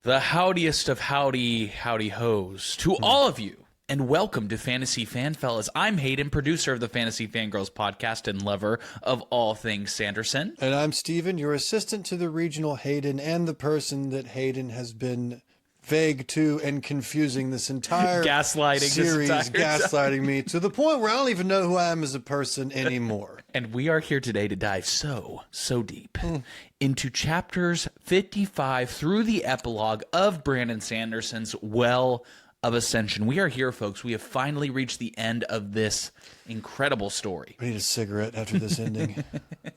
The howdiest of howdy hoes to all of you, and welcome to Fantasy Fanfellas. I'm Hayden, producer of the Fantasy Fangirls podcast and lover of all things Sanderson. And I'm Steven, your assistant to the regional Hayden, and the person that Hayden has been vague to and confusing this entire gaslighting series, this entire gaslighting me to the point where I don't even know who I am as a person anymore. And we are here today to dive so deep into chapters 55 through the epilogue of Brandon Sanderson's Well of Ascension. We are here, folks. We have finally reached the end of this incredible story. I need a cigarette after this ending.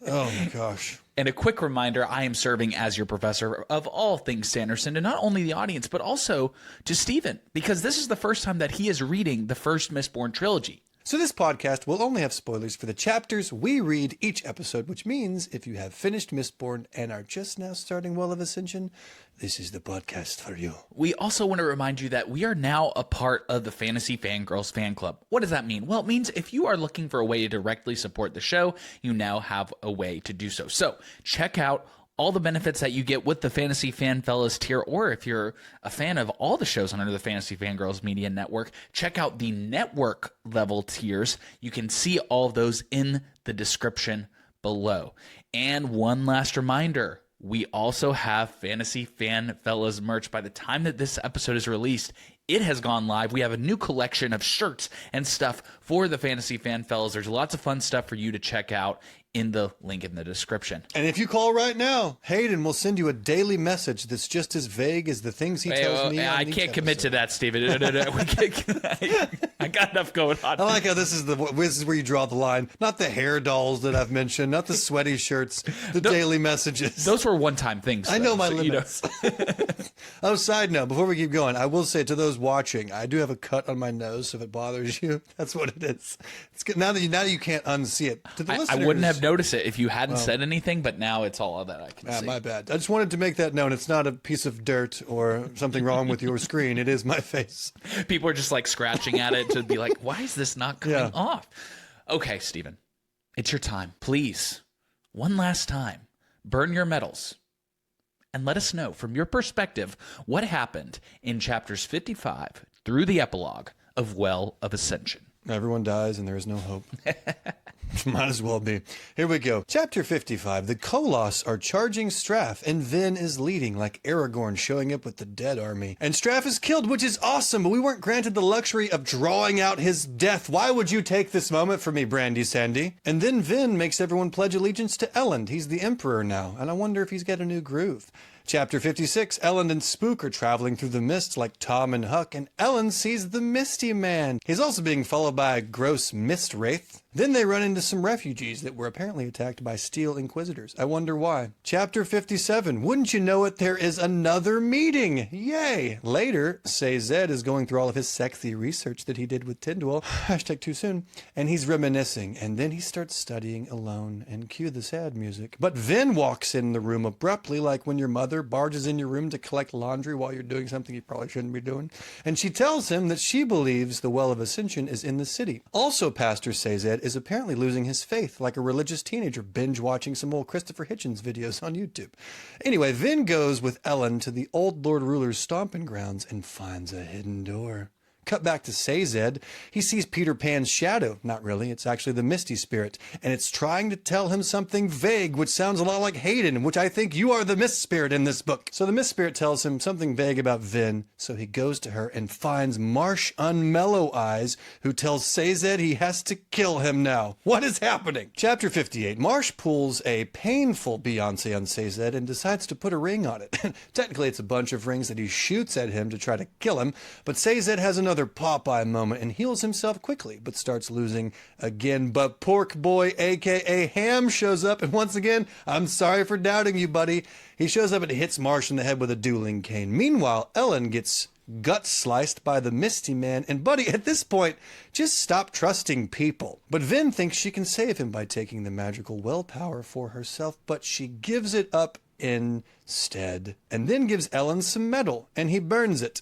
Oh my gosh. And a quick reminder, I am serving as your professor of all things Sanderson, to not only the audience, but also to Steven, because this is the first time that he is reading the first Mistborn trilogy. So this podcast will only have spoilers for the chapters we read each episode, which means if you have finished Mistborn and are just now starting Well of Ascension, this is the podcast for you. We also want to remind you that we are now a part of the Fantasy Fangirls fan club. What does that mean? Well, it means if you are looking for a way to directly support the show, you now have a way to do so. So check out all the benefits that you get with the Fantasy Fanfellas tier, or if you're a fan of all the shows under the Fantasy Fangirls Media Network, check out the network level tiers. You can see all of those in the description below. And one last reminder, we also have Fantasy Fanfellas merch. By the time that this episode is released, it has gone live. We have a new collection of shirts and stuff for the Fantasy Fanfellas. There's lots of fun stuff for you to check out in the link in the description. And if you call right now, Hayden will send you a daily message that's just as vague as the things he tells me. I can't commit to that, Steven. No. I got enough going on. I like how this is where you draw the line. Not the hair dolls that I've mentioned, not the sweaty shirts, the daily messages. Those were one-time things. I know my limits. Oh, side note, before we keep going, I will say to those watching, I do have a cut on my nose, so if it bothers you, that's what it is. It's good. Now that you can't unsee it. To the I wouldn't have noticed it if you hadn't said anything, but now it's all that I can see. My bad. I just wanted to make that known. It's not a piece of dirt or something wrong with your screen. It is my face. People are just like scratching at it to be like, why is this not coming off? Okay, Steven, it's your time. Please, one last time, burn your medals and let us know from your perspective what happened in chapters 55 through the epilogue of Well of Ascension. Everyone dies and there is no hope. Might as well be. Here we go. Chapter 55. The Koloss are charging Straff, and Vin is leading, like Aragorn showing up with the dead army. And Straff is killed, which is awesome, but we weren't granted the luxury of drawing out his death. Why would you take this moment for me, Brandy Sandy? And then Vin makes everyone pledge allegiance to Elend. He's the Emperor now, and I wonder if he's got a new groove. Chapter 56, Elend and Spook are traveling through the mist like Tom and Huck, and Elend sees the Misty Man. He's also being followed by a gross mist wraith. Then they run into some refugees that were apparently attacked by Steel Inquisitors. I wonder why. Chapter 57, wouldn't you know it, there is another meeting. Yay! Later, Zed is going through all of his sexy research that he did with Tyndall. Hashtag too soon. And he's reminiscing, and then he starts studying alone, and cue the sad music. But Vin walks in the room abruptly, like when your mother barges in your room to collect laundry while you're doing something you probably shouldn't be doing. And she tells him that she believes the Well of Ascension is in the city. Also, Pastor Zed is apparently losing his faith like a religious teenager binge watching some old Christopher Hitchens videos on YouTube. Anyway, Vin goes with Elend to the old Lord Ruler's stomping grounds and finds a hidden door. Cut back to Zed. He sees Peter Pan's shadow. Not really, it's actually the Misty Spirit. And it's trying to tell him something vague, which sounds a lot like Hayden, which I think you are the Mist Spirit in this book. So the Mist Spirit tells him something vague about Vin, so he goes to her and finds Marsh Unmellow Eyes, who tells Zed he has to kill him now. What is happening? Chapter 58. Marsh pulls a painful Beyonce on Zed and decides to put a ring on it. Technically, it's a bunch of rings that he shoots at him to try to kill him, but Zed has another Popeye moment and heals himself quickly, but starts losing again. But Pork Boy, aka Ham, shows up, and once again, I'm sorry for doubting you, buddy. He shows up and hits Marsh in the head with a dueling cane. Meanwhile, Elend gets gut sliced by the Misty Man, and buddy, at this point, just stop trusting people. But Vin thinks she can save him by taking the magical willpower for herself, but she gives it up instead, and then gives Elend some metal, and he burns it,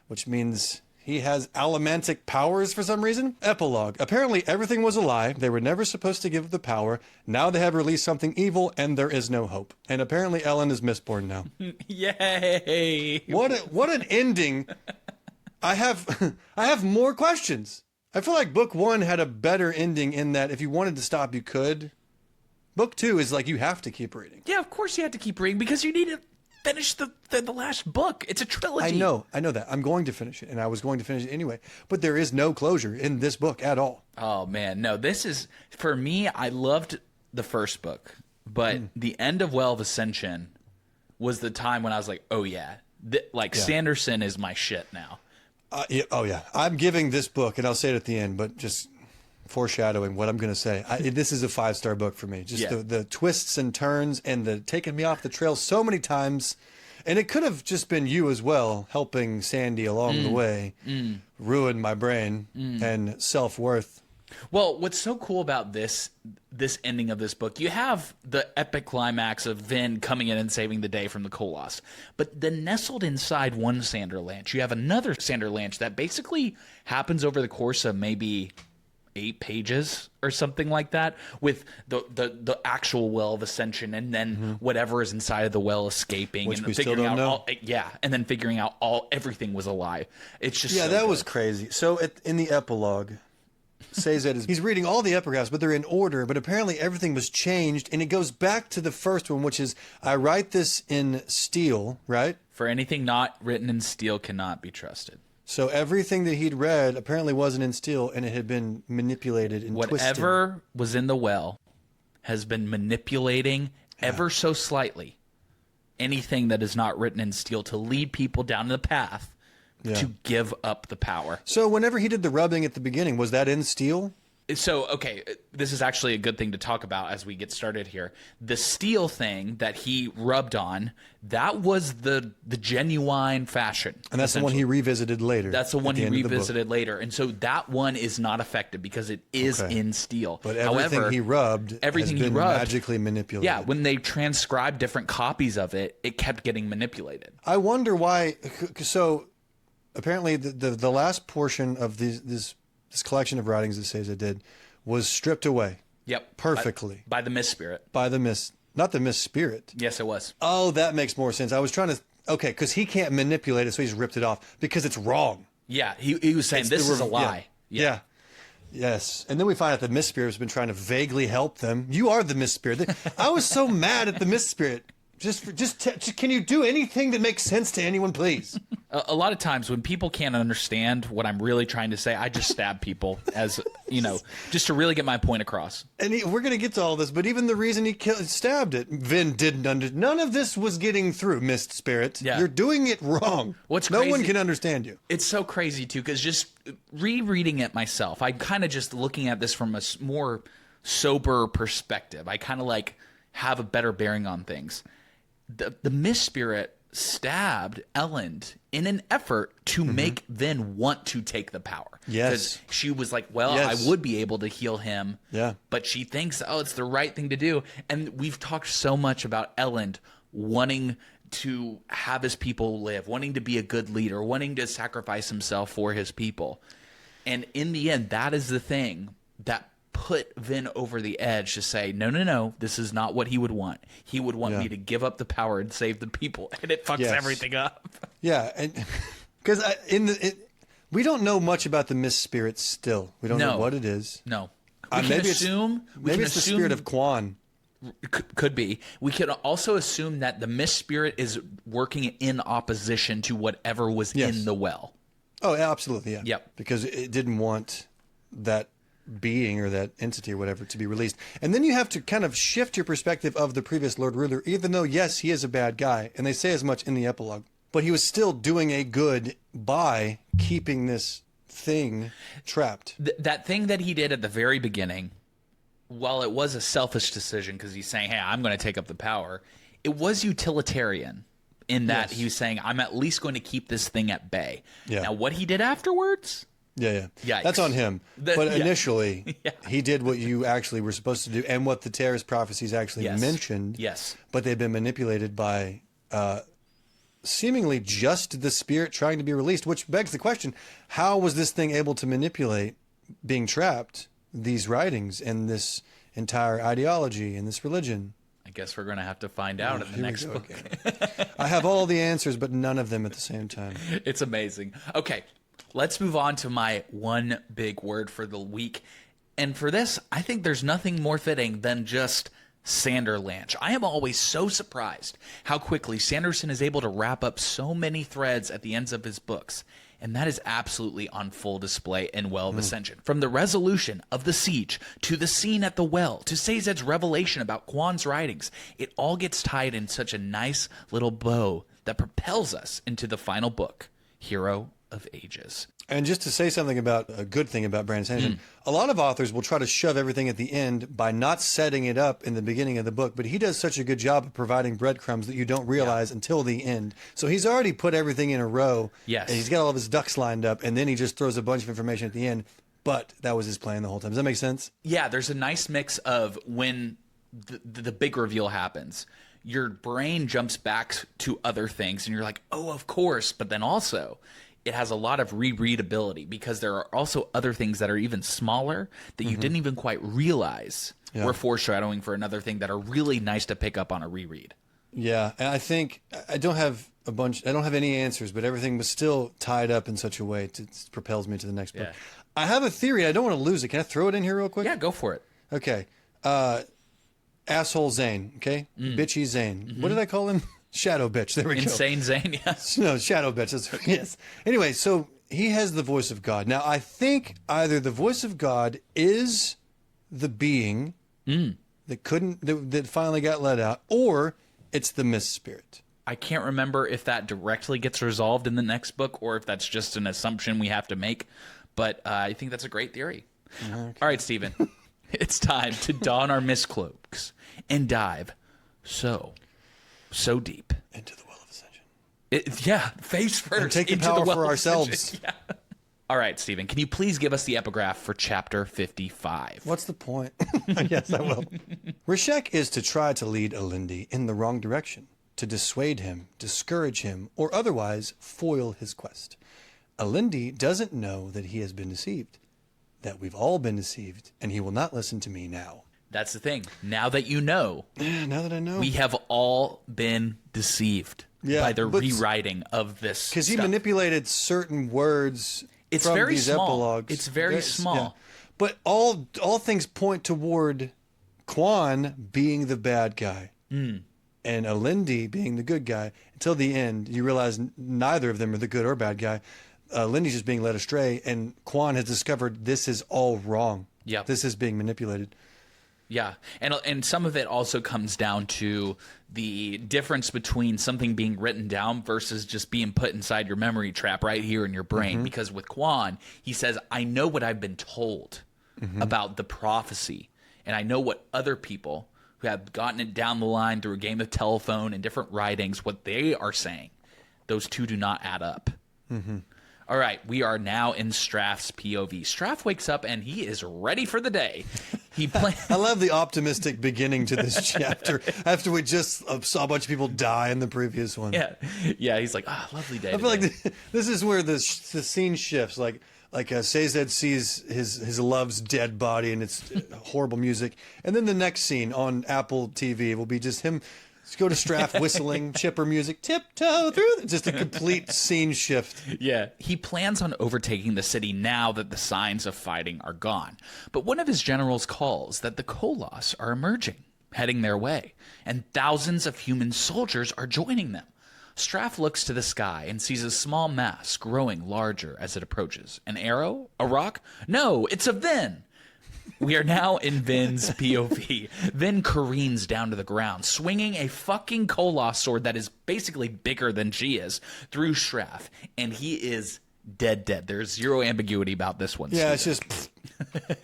which means He has allomantic powers for some reason. Epilogue. Apparently everything was a lie. They were never supposed to give the power. Now they have released something evil and there is no hope. And apparently Ellen is Mistborn now. Yay! What an ending. I have more questions. I feel like book 1 had a better ending in that if you wanted to stop, you could. Book 2 is like you have to keep reading. Yeah, of course you have to keep reading because you need to finish the last book. It's a trilogy. I know that. I'm going to finish it, and I was going to finish it anyway. But there is no closure in this book at all. Oh, man. No, this is, for me, I loved the first book. But the end of Well of Ascension was the time when I was like, oh, yeah. Sanderson is my shit now. Yeah. I'm giving this book, and I'll say it at the end, but just foreshadowing what I'm going to say. This is a 5-star book for me. Just the twists and turns and the taking me off the trail so many times. And it could have just been you as well, helping Sandy along the way, ruin my brain and self-worth. Well, what's so cool about this ending of this book, you have the epic climax of Vin coming in and saving the day from the Koloss. But then nestled inside one Sanderlanche, you have another Sanderlanche that basically happens over the course of maybe 8 pages or something like that, with the actual Well of Ascension and then whatever is inside of the well escaping, which and we figuring still don't out know. and then figuring out everything was a lie. It's just that was crazy. So in the epilogue, Sazed he's reading all the epigraphs, but they're in order. But apparently everything was changed, and it goes back to the first one, which is I write this in steel, right? For anything not written in steel cannot be trusted. So everything that he'd read apparently wasn't in steel, and it had been manipulated and twisted. Whatever was in the well has been manipulating ever so slightly anything that is not written in steel to lead people down the path to give up the power. So whenever he did the rubbing at the beginning, was that in steel? So, okay, this is actually a good thing to talk about as we get started here. The steel thing that he rubbed on, that was the genuine fashion. And that's the one he revisited later. That's the one he revisited later. And so that one is not affected because it is in steel. But everything he rubbed has been magically manipulated. Yeah, when they transcribed different copies of it, it kept getting manipulated. I wonder why. So apparently the last portion of this collection of writings that Sazed did was stripped away. Yep. Perfectly. By the Mist Spirit. Not the Mist Spirit. Yes, it was. Oh, that makes more sense. I was trying to, because he can't manipulate it, so he's ripped it off because it's wrong. Yeah, he was saying this is a lie. Yeah. Yes. And then we find out the Mist Spirit has been trying to vaguely help them. You are the Mist Spirit. I was so mad at the Mist Spirit. Just can you do anything that makes sense to anyone, please? A lot of times when people can't understand what I'm really trying to say, I just stab people as, just to really get my point across. And we're going to get to all this, but even the reason he stabbed it, Vin didn't none of this was getting through, Mist Spirit. Yeah. You're doing it wrong. What's no crazy, one can understand you. It's so crazy, too, because just rereading it myself, I'm kind of just looking at this from a more sober perspective. I kind of have a better bearing on things. The Mist Spirit stabbed Elend in an effort to make Vin want to take the power. Yes. Because she was like, I would be able to heal him. Yeah. But she thinks, it's the right thing to do. And we've talked so much about Elend wanting to have his people live, wanting to be a good leader, wanting to sacrifice himself for his people. And in the end, that is the thing that put Vin over the edge to say, no, this is not what he would want. He would want me to give up the power and save the people, and it fucks everything up. Yeah, and because we don't know much about the Mist Spirit still. We don't know what it is. No, maybe it's the spirit of Quan. Could be. We could also assume that the Mist Spirit is working in opposition to whatever was in the well. Oh, absolutely, yeah. Yep. Because it didn't want that being or that entity or whatever to be released. And then you have to kind of shift your perspective of the previous Lord Ruler, even though, yes, he is a bad guy, and they say as much in the epilogue, but he was still doing a good by keeping this thing trapped. That thing that he did at the very beginning, while it was a selfish decision because he's saying, hey, I'm going to take up the power, it was utilitarian in that he was saying, I'm at least going to keep this thing at bay. Yeah. Now, what he did afterwards... Yeah. Yikes. That's on him. But initially, he did what you actually were supposed to do and what the terrorist prophecies actually mentioned. Yes. But they've been manipulated by seemingly just the spirit trying to be released, which begs the question, how was this thing able to manipulate being trapped, these writings and this entire ideology and this religion? I guess we're going to have to find out in the next book. I have all the answers, but none of them at the same time. It's amazing. Okay, let's move on to my one big word for the week. And for this, I think there's nothing more fitting than just Sanderlanche. I am always so surprised how quickly Sanderson is able to wrap up so many threads at the ends of his books. And that is absolutely on full display in Well of Ascension. From the resolution of the siege, to the scene at the well, to Sazed's revelation about Quan's writings, it all gets tied in such a nice little bow that propels us into the final book, Hero of Ages. And just to say something about a good thing about Brandon Sanderson, a lot of authors will try to shove everything at the end by not setting it up in the beginning of the book, but he does such a good job of providing breadcrumbs that you don't realize until the end. So he's already put everything in a row. Yes. And he's got all of his ducks lined up, and then he just throws a bunch of information at the end. But that was his plan the whole time. Does that make sense? Yeah, there's a nice mix of when the big reveal happens, your brain jumps back to other things, and you're like, oh, of course. But then also, it has a lot of rereadability because there are also other things that are even smaller that you didn't even quite realize were foreshadowing for another thing that are really nice to pick up on a reread. Yeah, and I think I don't have any answers, but everything was still tied up in such a way it propels me to the next book. Yeah. I have a theory. I don't want to lose it. Can I throw it in here real quick? Yeah, go for it. Okay. Asshole Zane, okay? Bitchy Zane. What did I call him? Shadow bitch. There we go. Insane Zane, yeah. No, shadow bitch. Yes. Anyway, so he has the voice of God. Now, I think either the voice of God is the being that finally got let out, or it's the mist spirit. I can't remember if that directly gets resolved in the next book or if that's just an assumption we have to make, but I think that's a great theory. Okay. All right, Stephen. It's time to don our mist cloaks and dive so deep into the Well of Ascension. Face first. And take the into power the well for of ourselves. Yeah. All right, Stephen, can you please give us the epigraph for chapter 55? What's the point? Yes, I will. Reshek is to try to lead Alindi in the wrong direction, to dissuade him, discourage him, or otherwise foil his quest. Alindi doesn't know that he has been deceived, that we've all been deceived, and he will not listen to me now. That's the thing. Now that you know, now that I know, we have all been deceived by the rewriting of this. Because he manipulated certain words. It's from very these small. Epilogues. It's very small. Yeah. But all things point toward Quan being the bad guy and Alindi being the good guy. Until the end, you realize neither of them are the good or bad guy. Lindy's just being led astray, and Quan has discovered this is all wrong. Yeah, this is being manipulated. Yeah, and some of it also comes down to the difference between something being written down versus just being put inside your memory trap right here in your brain. Because with Quan, he says, I know what I've been told about the prophecy, and I know what other people who have gotten it down the line through a game of telephone and different writings, what they are saying. Those two do not add up. All right, we are now in Straff's POV. Straff wakes up and he is ready for the day. I love the optimistic beginning to this chapter after we just saw a bunch of people die in the previous one. Yeah, he's like, lovely day. I feel like this is where the scene shifts. Like Sazed sees his love's dead body and it's horrible music, and then the next scene on Apple TV will be just him. Let's go to Straff whistling chipper music, tiptoe through. Just a complete scene shift. Yeah. He plans on overtaking the city now that the signs of fighting are gone. But one of his generals calls that the Koloss are emerging, heading their way, and thousands of human soldiers are joining them. Straff looks to the sky and sees a small mass growing larger as it approaches. An arrow? A rock? No, it's a Vin. We are now in Vin's POV. Vin careens down to the ground, swinging a fucking Koloss sword that is basically bigger than she is through Straff, and he is dead. There's zero ambiguity about this one. Yeah, Steven. It's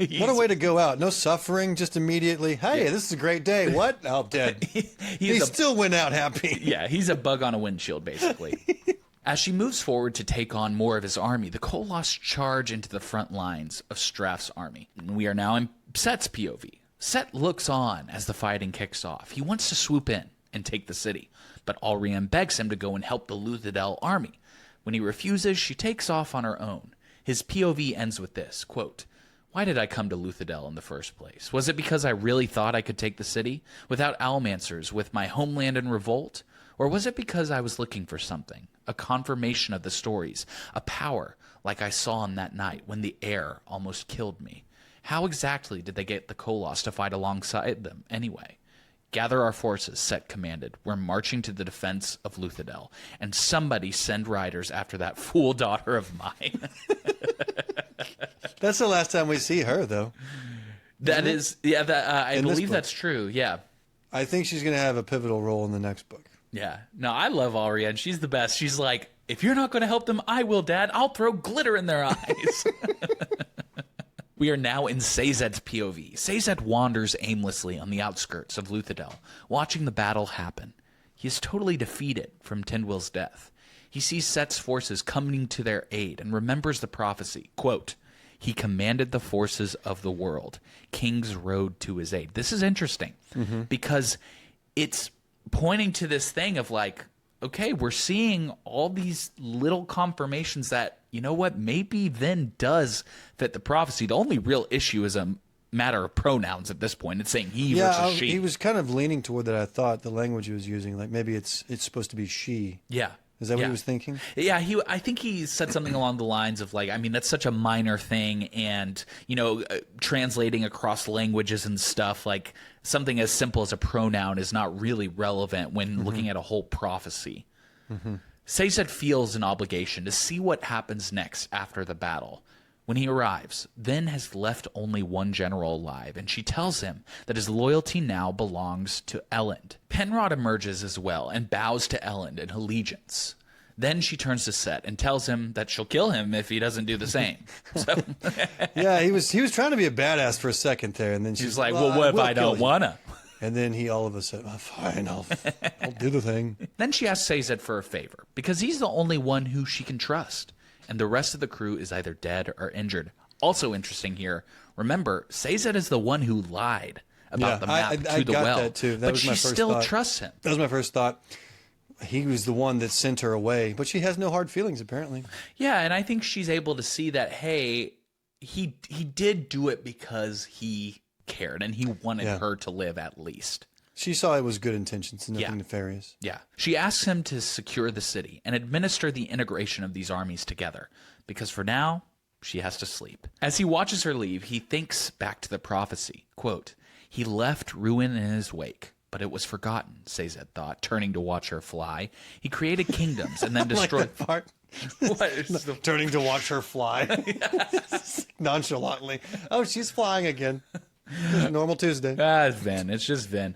just what a way to go out. No suffering, just immediately. Hey, this is a great day. What? Oh, dead. He still went out happy. Yeah, he's a bug on a windshield, basically. As she moves forward to take on more of his army, the Koloss charge into the front lines of Straff's army. We are now in Set's POV. Set looks on as the fighting kicks off. He wants to swoop in and take the city, but Alrian begs him to go and help the Luthadel army. When he refuses, she takes off on her own. His POV ends with this, quote, "Why did I come to Luthadel in the first place? Was it because I really thought I could take the city without Almancers, with my homeland in revolt? Or was it because I was looking for something, a confirmation of the stories, a power like I saw on that night when the air almost killed me? How exactly did they get the Koloss to fight alongside them anyway? Gather our forces," Set commanded. "We're marching to the defense of Luthadel. And somebody send riders after that fool daughter of mine." That's the last time we see her, though. That is, yeah, I believe that's true, yeah. I think she's going to have a pivotal role in the next book. Yeah. No, I love Alrian. She's the best. She's like, "If you're not going to help them, I will, Dad. I'll throw glitter in their eyes." We are now in Sazed's POV. Sazed wanders aimlessly on the outskirts of Luthadel, watching the battle happen. He is totally defeated from Tindwyl's death. He sees Set's forces coming to their aid and remembers the prophecy, quote, "He commanded the forces of the world. Kings rode to his aid." This is interesting because it's pointing to this thing of like, okay, we're seeing all these little confirmations that, you know what, maybe Vin does fit the prophecy. The only real issue is a matter of pronouns at this point. It's saying he versus she. He was kind of leaning toward that, I thought, the language he was using. Like maybe it's supposed to be she. Yeah. Is that what he was thinking? Yeah, I think he said something along the lines of like, I mean, that's such a minor thing, and translating across languages and stuff, like something as simple as a pronoun is not really relevant when looking at a whole prophecy. Sazed feels an obligation to see what happens next after the battle. When he arrives, Vin has left only one general alive, and she tells him that his loyalty now belongs to Elend. Penrod emerges as well and bows to Elend in allegiance. Then she turns to Set and tells him that she'll kill him if he doesn't do the same. So, yeah, he was trying to be a badass for a second there, and then she's like, "Well, what if I don't wanna?" And then he all of a sudden, "Oh, fine, I'll do the thing." Then she asks Sazed for a favor because he's the only one who she can trust, and the rest of the crew is either dead or injured. Also interesting here, remember, Sazed is the one who lied about the map to the well. That too. That but was she my first still thought. trusts him. That was my first thought. He was the one that sent her away, but she has no hard feelings, apparently. Yeah, and I think she's able to see that, hey, he did do it because he cared, and he wanted her to live at least. She saw it was good intentions and nothing nefarious. Yeah. She asks him to secure the city and administer the integration of these armies together, because for now, she has to sleep. As he watches her leave, he thinks back to the prophecy. Quote, "He left ruin in his wake, but it was forgotten," Sazed thought, turning to watch her fly. "He created kingdoms and then destroyed..." Like that part. What? Turning to watch her fly. Nonchalantly. "Oh, she's flying again. Just normal Tuesday." It's Vin. It's just Vin.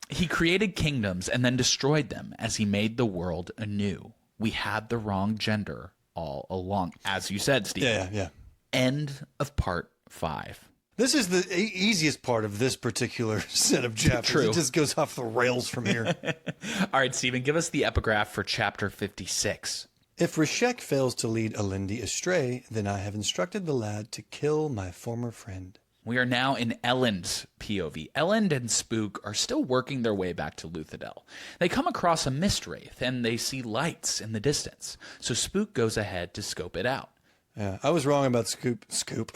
He created kingdoms and then destroyed them as he made the world anew. We had the wrong gender all along. As you said, Steve. Yeah. End of part 5. This is the easiest part of this particular set of chapters. True. It just goes off the rails from here. All right, Stephen, give us the epigraph for chapter 56. "If Reshek fails to lead Alendi astray, then I have instructed the lad to kill my former friend." We are now in Elend's POV. Elend and Spook are still working their way back to Luthadel. They come across a mist wraith, and they see lights in the distance. So Spook goes ahead to scope it out. Yeah, I was wrong about Spook.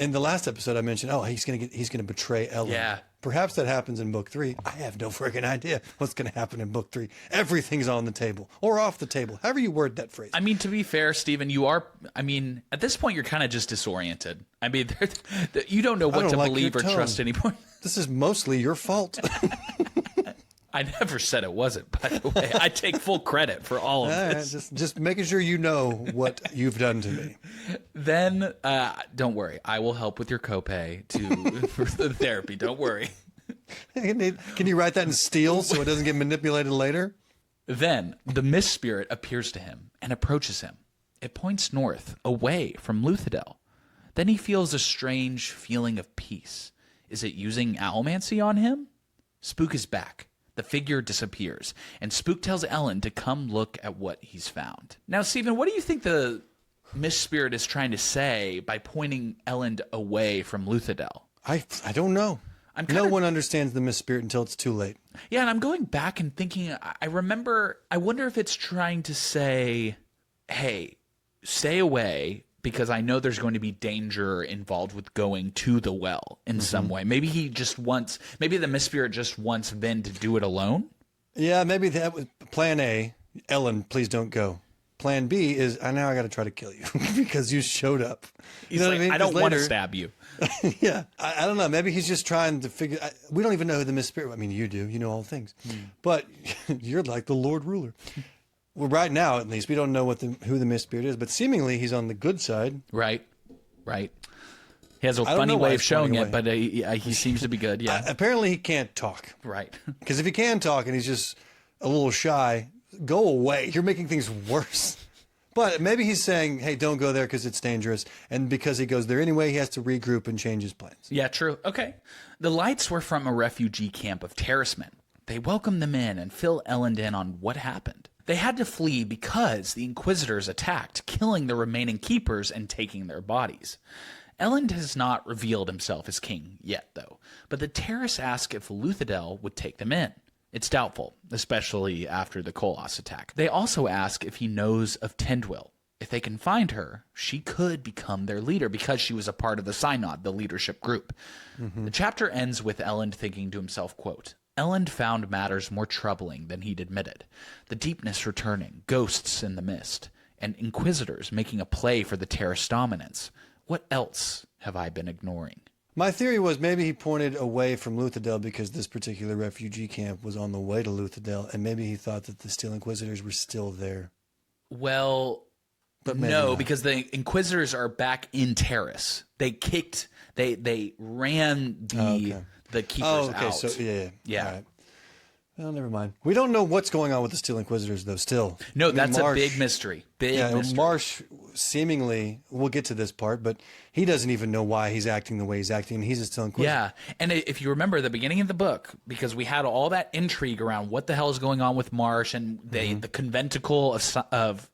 In the last episode, I mentioned, he's gonna betray Ellen. Yeah. Perhaps that happens in book 3. I have no friggin' idea what's gonna happen in book 3. Everything's on the table or off the table, however you word that phrase. I mean, to be fair, Stephen, at this point, you're kind of just disoriented. I mean, you don't know what to believe or trust anymore. This is mostly your fault. I never said it wasn't, by the way. I take full credit for all of this. Just making sure you know what you've done to me. Then, don't worry. I will help with your copay for the therapy. Don't worry. Can you write that in steel so it doesn't get manipulated later? Then, the mist spirit appears to him and approaches him. It points north, away from Luthadel. Then he feels a strange feeling of peace. Is it using allomancy on him? Spook is back. The figure disappears, and Spook tells Ellen to come look at what he's found. Now, Stephen, what do you think the mist spirit is trying to say by pointing Ellen away from Luthadel? I don't know. No one understands the Mist Spirit until it's too late. Yeah, and I'm going back and thinking, I wonder if it's trying to say, hey, stay away because I know there's going to be danger involved with going to the well in some way. Maybe maybe the Mist Spirit just wants Vin to do it alone. Yeah, maybe that was plan A. Ellen, please don't go. Plan B is, now I got to try to kill you because you showed up. He's like, I don't want to stab you. Yeah, I don't know. Maybe he's just trying to figure. We don't even know who the Mist Spirit. I mean, you do. You know all things, but you're like the Lord Ruler. Well, right now, at least, we don't know who the Mist Spirit is. But seemingly, he's on the good side. Right. He has a funny way of showing it, but he seems to be good. Yeah. Apparently, he can't talk. Right. Because if he can talk and he's just a little shy, go away. You're making things worse. But maybe he's saying, hey, don't go there because it's dangerous. And because he goes there anyway, he has to regroup and change his plans. Yeah, true. Okay. The lights were from a refugee camp of terracemen. They welcomed them in and fill Ellen in on what happened. They had to flee because the Inquisitors attacked, killing the remaining keepers and taking their bodies. Ellen has not revealed himself as king yet, though. But the terrace ask if Luthadel would take them in. It's doubtful, especially after the Koloss attack. They also ask if he knows of Tindwyl. If they can find her, she could become their leader because she was a part of the Synod, the leadership group. The chapter ends with Elend thinking to himself, quote, Elend found matters more troubling than he'd admitted. The deepness returning, ghosts in the mist, and Inquisitors making a play for the terrace dominance. What else have I been ignoring? My theory was maybe he pointed away from Luthadel because this particular refugee camp was on the way to Luthadel, and maybe he thought that the Steel Inquisitors were still there. Well, but no, because the Inquisitors are back in Terrace. They ran the keepers out. So yeah. All right. Well, never mind. We don't know what's going on with the Steel Inquisitors, though, still. No, that's a big mystery. Big mystery. Marsh seemingly, we'll get to this part, but he doesn't even know why he's acting the way he's acting, and he's a Steel Inquisitor. Yeah, and if you remember the beginning of the book, because we had all that intrigue around what the hell is going on with Marsh and the conventicle of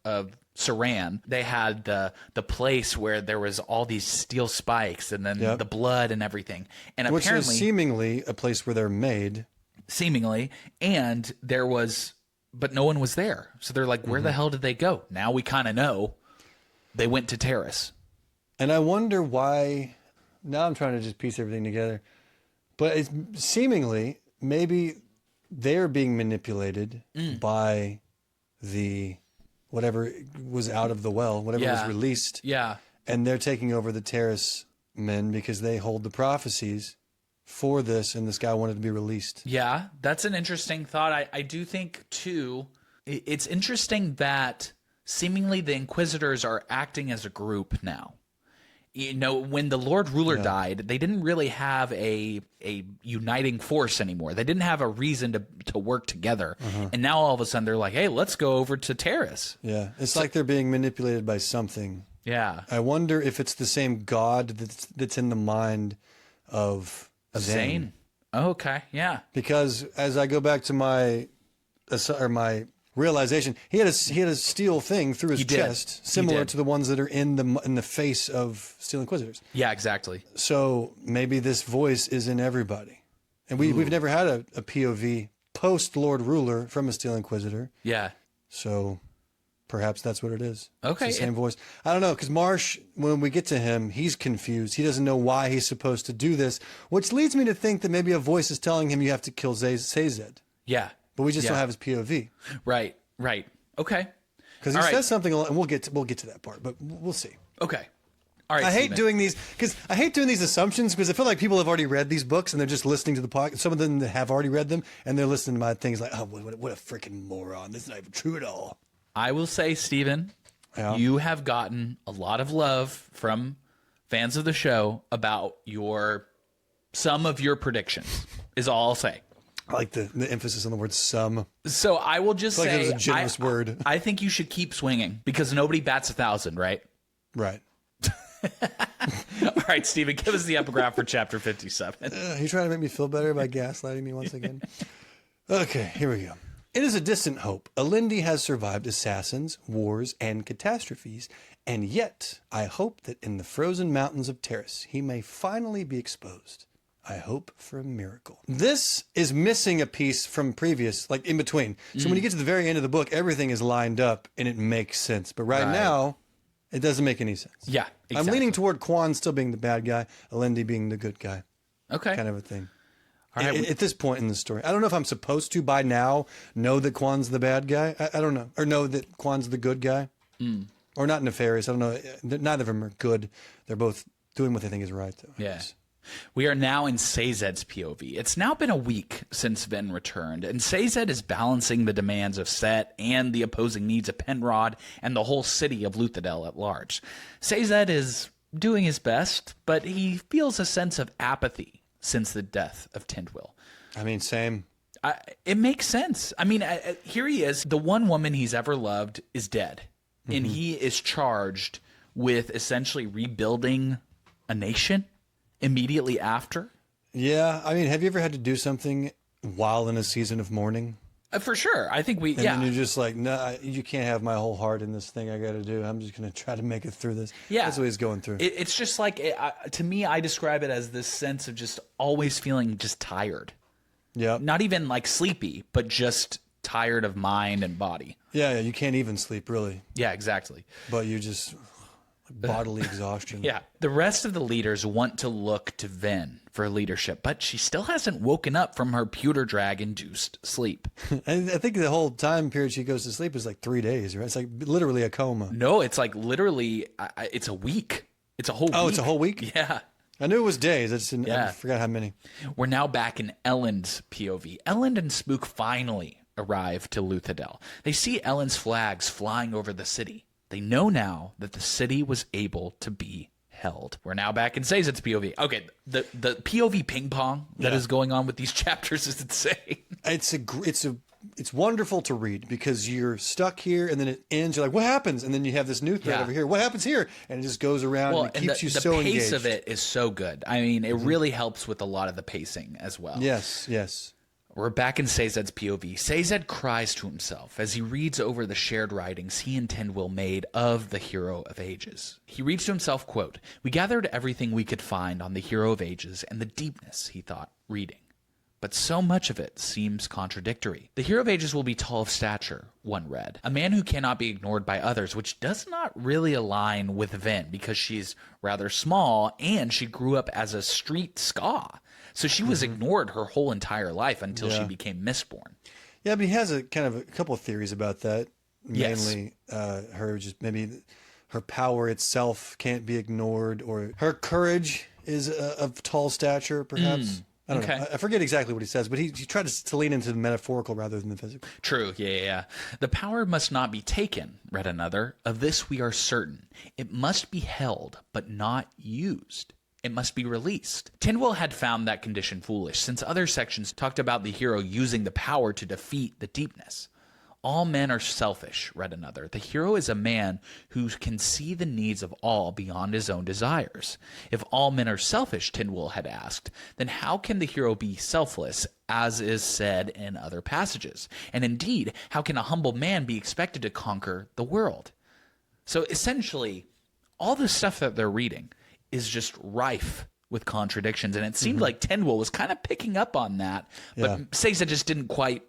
Saran, they had the place where there was all these steel spikes and then the blood and everything. And which apparently, is seemingly a place where they're made. Seemingly, and there was, but no one was there. So they're like, where the hell did they go? Now we kind of know. They went to Terrace. And I wonder why, now I'm trying to just piece everything together, but it's seemingly, maybe they're being manipulated by the, whatever was out of the well, whatever was released. Yeah. And they're taking over the Terrace men because they hold the prophecies for this, and this guy wanted to be released. Yeah, that's an interesting thought. I do think, too, it's interesting that seemingly the Inquisitors are acting as a group now. You know, when the Lord Ruler died, they didn't really have a uniting force anymore. They didn't have a reason to work together. And now all of a sudden they're like, hey, let's go over to Terrace. Yeah, it's like they're being manipulated by something. Yeah. I wonder if it's the same God that's in the mind of Zane. Okay, yeah. Because as I go back to my realization, he had a steel thing through his chest, similar to the ones that are in the face of Steel Inquisitors. Yeah, exactly. So maybe this voice is in everybody, and we've never had a POV post Lord Ruler from a Steel Inquisitor. Yeah. So perhaps that's what it is. Okay. It's the same voice. I don't know, because Marsh, when we get to him, he's confused. He doesn't know why he's supposed to do this, which leads me to think that maybe a voice is telling him you have to kill Sazed. Yeah. But we just don't have his POV. Right. Okay. Because he says something, and we'll get to that part, but we'll see. Okay. All right. I hate doing these assumptions because I feel like people have already read these books and they're just listening to the podcast. Some of them have already read them and they're listening to my things like, oh, what a freaking moron! This is not even true at all. I will say, Steven, you have gotten a lot of love from fans of the show about some of your predictions, is all I'll say. I like the emphasis on the word some. So I will just say, like it was a generous word. I think you should keep swinging because nobody bats 1,000, right? Right. All right, Steven, give us the epigraph for chapter 57. You trying to make me feel better by gaslighting me once again? Okay, here we go. It is a distant hope. Alindi has survived assassins, wars, and catastrophes, and yet I hope that in the frozen mountains of Terrace he may finally be exposed. I hope for a miracle. This is missing a piece from previous, like in between. So when you get to the very end of the book, everything is lined up and it makes sense. But right now, it doesn't make any sense. Yeah, exactly. I'm leaning toward Quan still being the bad guy, Alendi being the good guy. Okay. Kind of a thing. All right. At this point in the story. I don't know if I'm supposed to, by now, know that Quan's the bad guy. I don't know. Or know that Quan's the good guy. Or not nefarious. I don't know. Neither of them are good. They're both doing what they think is right, though. I guess. We are now in Sazed's POV. It's now been a week since Vin returned, and Sazed is balancing the demands of Set and the opposing needs of Penrod and the whole city of Luthadel at large. Sazed is doing his best, but he feels a sense of apathy since the death of Tindwyl. I mean, same. It makes sense. I mean, here he is. The one woman he's ever loved is dead, and he is charged with essentially rebuilding a nation immediately after. Yeah, I mean, have you ever had to do something while in a season of mourning? For sure. I think we, and then you're just like, no, you can't have my whole heart in this thing I got to do. I'm just going to try to make it through this. Yeah. That's what he's going through. It's just like, to me, I describe it as this sense of just always feeling just tired. Yeah. Not even like sleepy, but just tired of mind and body. Yeah, you can't even sleep, really. Yeah, exactly. But you just... bodily exhaustion. Yeah. The rest of the leaders want to look to Ven for leadership, but she still hasn't woken up from her pewter drag-induced sleep. I think the whole time period she goes to sleep is like 3 days, right? It's like literally a coma. No, it's like literally, it's a week. It's a whole week. Oh, it's a whole week? Yeah. I knew it was days. I forgot how many. We're now back in Elend's POV. Elend and Spook finally arrive to Luthadel. They see Elend's flags flying over the city. They know now that the city was able to be held. We're now back in Sazed's POV. Okay, the POV ping pong that is going on with these chapters is insane. It's wonderful to read because you're stuck here and then it ends. You're like, what happens? And then you have this new thread over here. What happens here? And it just goes around and it keeps you so engaged. The pace of it is so good. I mean, it really helps with a lot of the pacing as well. Yes, yes. We're back in Sazed's POV. Sazed cries to himself as he reads over the shared writings he and Tindwyl made of the Hero of Ages. He reads to himself, quote, "We gathered everything we could find on the Hero of Ages and the deepness," he thought, reading. But so much of it seems contradictory. The Hero of Ages will be tall of stature, one read. A man who cannot be ignored by others, which does not really align with Ven because she's rather small and she grew up as a street ska. So she was ignored her whole entire life until she became Mistborn. Yeah, but he has a couple of theories about that. Mainly maybe her power itself can't be ignored, or her courage is of tall stature, perhaps. I don't know. I forget exactly what he says, but he tried to lean into the metaphorical rather than the physical. True, yeah. "The power must not be taken," read another. "Of this we are certain. It must be held, but not used. It must be released." Tindwyl had found that condition foolish, since other sections talked about the hero using the power to defeat the deepness. "All men are selfish," read another. "The hero is a man who can see the needs of all beyond his own desires." If all men are selfish, Tindwyl had asked, then how can the hero be selfless, as is said in other passages? And indeed, how can a humble man be expected to conquer the world? So essentially, all the stuff that they're reading is just rife with contradictions, and it seemed like Tindwyl was kind of picking up on that, but Sazed just didn't quite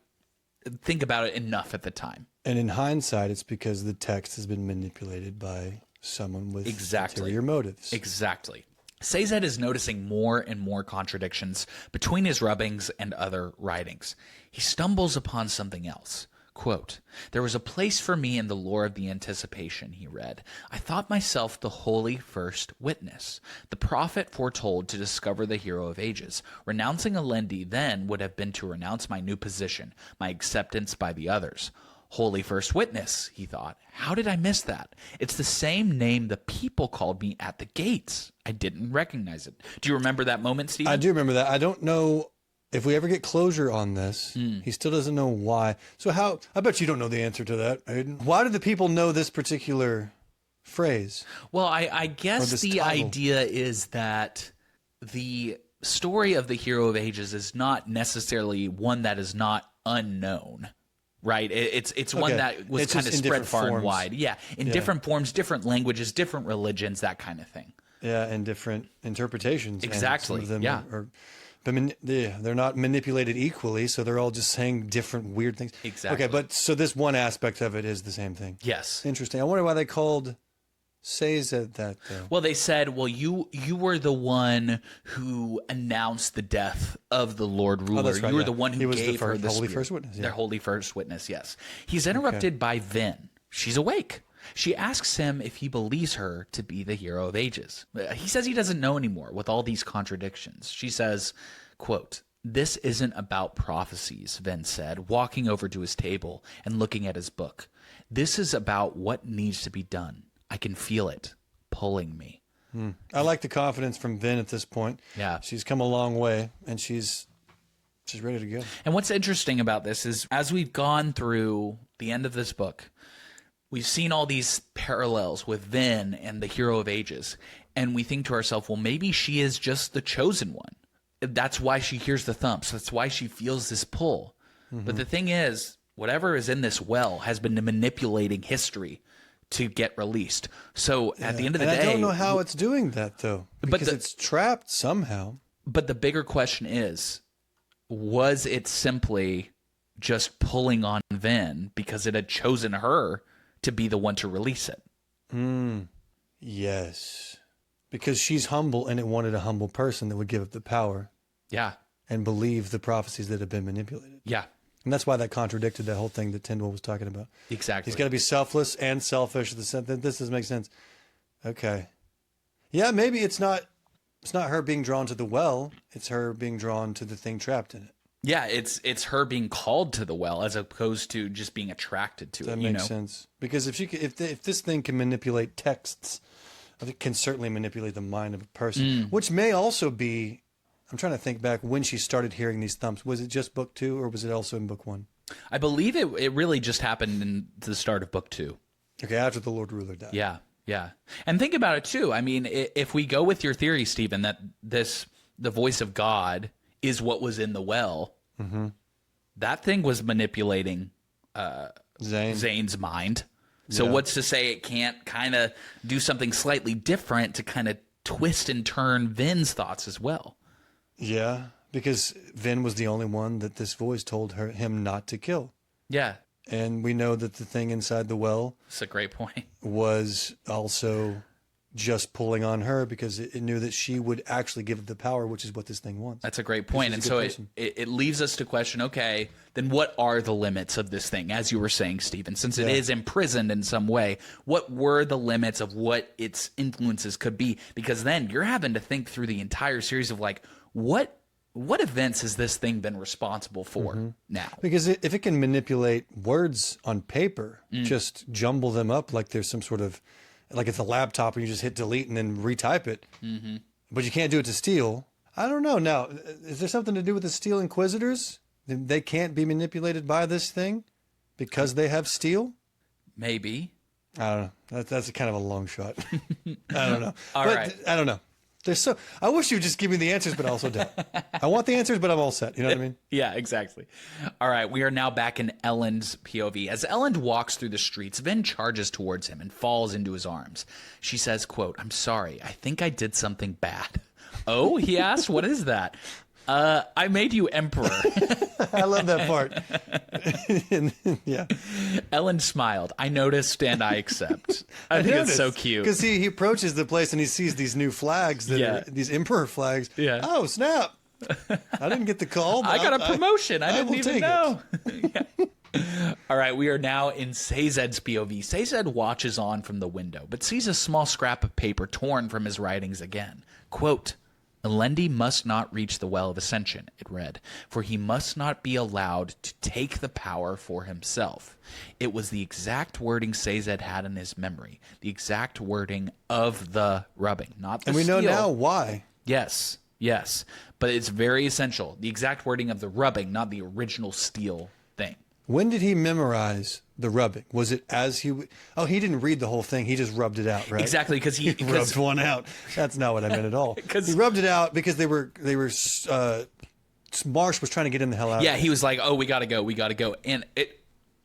think about it enough at the time. And in hindsight, it's because the text has been manipulated by someone with ulterior motives. Exactly. Sazed is noticing more and more contradictions between his rubbings and other writings. He stumbles upon something else. Quote, "There was a place for me in the lore of the anticipation," he read. "I thought myself the holy first witness, the prophet foretold to discover the Hero of Ages. Renouncing Alendi then would have been to renounce my new position, my acceptance by the others. Holy first witness," he thought. "How did I miss that? It's the same name the people called me at the gates. I didn't recognize it." Do you remember that moment, Stephen? I do remember that. I don't know if we ever get closure on this. He still doesn't know why. So I bet you don't know the answer to that, Hayden. Why do the people know this particular phrase? Well, I guess the idea is that the story of the Hero of Ages is not necessarily one that is not unknown. Right? It's one that was kind of spread far and wide. Yeah. In different forms, different languages, different religions, that kind of thing. Yeah, and different interpretations. Exactly. And some of them are but they're not manipulated equally, so they're all just saying different weird things. Exactly. Okay, but so this one aspect of it is the same thing. Yes. Interesting. I wonder why they called Sazed that, though. Well, they said, well, you were the one who announced the death of the Lord Ruler. That's right, you were yeah. the one He who was the gave her the holy spear. first witness, yeah. Their holy first witness, yes. He's interrupted by Vin. She's awake. She asks him if he believes her to be the hero of ages. He says he doesn't know anymore with all these contradictions. She says, quote, "This isn't about prophecies," Vin said, walking over to his table and looking at his book. "This is about what needs to be done. I can feel it pulling me." I like the confidence from Vin at this point. Yeah. She's come a long way, and she's ready to go. And what's interesting about this is as we've gone through the end of this book, we've seen all these parallels with Vin and the hero of ages. And we think to ourselves, well, maybe she is just the chosen one. That's why she hears the thumps. That's why she feels this pull. But the thing is, whatever is in this well has been manipulating history to get released. So at the end of the day, I don't know how it's doing that, though, because it's trapped somehow. But the bigger question is, was it simply just pulling on Vin because it had chosen her to be the one to release it? Yes, because she's humble, and it wanted a humble person that would give up the power Yeah. and believe the prophecies that have been manipulated. Yeah. And that's why that contradicted that whole thing that Tyndall was talking about. Exactly. He's got to be selfless and selfish. This doesn't make sense. Okay. Yeah, maybe it's not her being drawn to the well. It's her being drawn to the thing trapped in it. Yeah, it's her being called to the well as opposed to just being attracted to That it. makes sense. Because if this thing can manipulate texts, it can certainly manipulate the mind of a person, which may also be. I'm trying to think back when she started hearing these thumps. Was it just book 2, or was it also in book 1? I believe it really just happened in the start of book 2. Okay, after the Lord Ruler died. Yeah, yeah. And think about it too. I mean, if we go with your theory, Stephen, that the voice of God is what was in the well, that thing was manipulating Zane's mind. So what's to say it can't kind of do something slightly different to kind of twist and turn Vin's thoughts as well? Yeah, because Vin was the only one that this voice told him not to kill. Yeah. And we know that the thing inside the well That's a great point. was also just pulling on her because it knew that she would actually give it the power, which is what this thing wants. That's a great point. And so it leaves us to question, okay, then what are the limits of this thing? As you were saying, Stephen, since it is imprisoned in some way, what were the limits of what its influences could be? Because then you're having to think through the entire series of like, what events has this thing been responsible for now? Because if it can manipulate words on paper, just jumble them up like there's some sort of, like it's a laptop and you just hit delete and then retype it, but you can't do it to Steel. I don't know. Now, is there something to do with the Steel Inquisitors? They can't be manipulated by this thing because they have Steel? Maybe. I don't know. That's kind of a long shot. I don't know. All right. I don't know. I wish you would just give me the answers, but I also don't. I want the answers, but I'm all set. You know what I mean? Yeah, exactly. All right, we are now back in Elend's POV. As Elend walks through the streets, Vin charges towards him and falls into his arms. She says, quote, "I'm sorry, I think I did something bad." "Oh?" he asks, "What is that?" I made you emperor." I love that part. Yeah. Elend smiled. "I noticed and I accept." I think it's so cute. Because he approaches the place and he sees these new flags, these emperor flags. Yeah. Oh, snap. I didn't get the call. But I got a promotion. I didn't will even take know. Yeah. All right, we are now in Sazed's POV. Sazed watches on from the window, but sees a small scrap of paper torn from his writings again. Quote, "Elendi must not reach the Well of Ascension," it read, "for he must not be allowed to take the power for himself." It was the exact wording Sazed had in his memory, the exact wording of the rubbing, not the And we know steel. now why. Yes, yes, but it's very essential. The exact wording of the rubbing, not the original steel thing. When did he memorize the rubbing? Was it as he... Oh, he didn't read the whole thing. He just rubbed it out, right? Exactly, because he rubbed one out. That's not what I meant at all. He rubbed it out because they were Marsh was trying to get him the hell out. Yeah, he was like, "Oh, we gotta go, and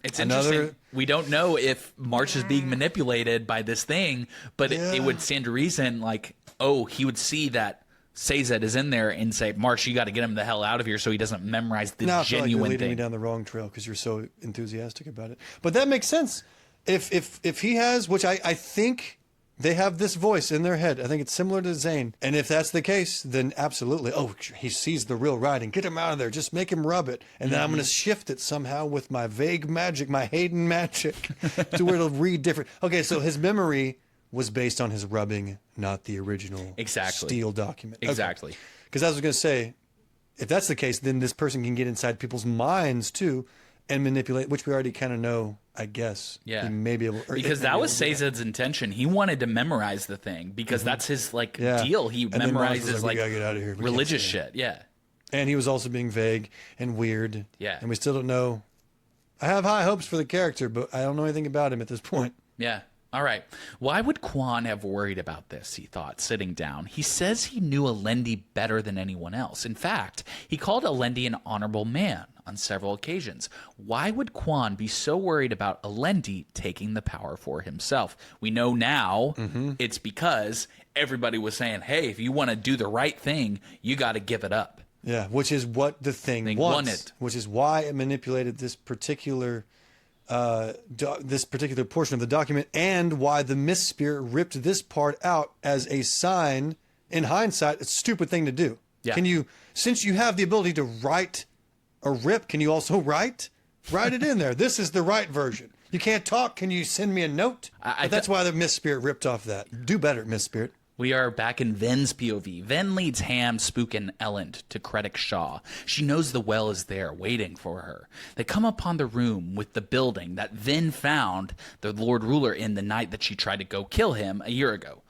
it's interesting. We don't know if Marsh is being manipulated by this thing, but it would stand to reason, like, oh, he would see that Sazed is in there and say, Marsh, you got to get him the hell out of here so he doesn't memorize the now I feel like you're genuine leading me thing. down the wrong trail because you're so enthusiastic about it. But that makes sense. If he has, which I think they have this voice in their head. I think it's similar to Zane. And if that's the case, then absolutely. Oh, he sees the real writing. Get him out of there. Just make him rub it. And then I'm going to shift it somehow with my vague magic, my Hayden magic, to where it'll read different. Okay, so his memory was based on his rubbing, not the original steel document. Exactly. Because I was going to say, if that's the case, then this person can get inside people's minds too and manipulate, which we already kind of know, I guess. Yeah. He may be able, because that was Sazed's intention. He wanted to memorize the thing because that's his deal. He memorizes we gotta get out of here. Religious shit. Yeah. And he was also being vague and weird. Yeah. And we still don't know. I have high hopes for the character, but I don't know anything about him at this point. Yeah. All right. Why would Quan have worried about this, he thought, sitting down. He says he knew Alendi better than anyone else. In fact, he called Alendi an honorable man on several occasions. Why would Quan be so worried about Alendi taking the power for himself? We know now it's because everybody was saying, hey, if you want to do the right thing, you got to give it up. Yeah, which is what the thing wants, which is why it manipulated this particular portion of the document, and why the Mist Spirit ripped this part out as a sign. In hindsight, it's a stupid thing to do. Yeah. Can you, since you have the ability to write a rip, can you also write it in there? This is the right version. You can't talk. Can you send me a note? That's why the Mist Spirit ripped off that. Do better, Mist Spirit. We are back in Ven's POV. Ven leads Ham, Spook, and Elend to Krennic Shaw. She knows the well is there, waiting for her. They come upon the room with the building that Ven found the Lord Ruler in the night that she tried to go kill him a year ago.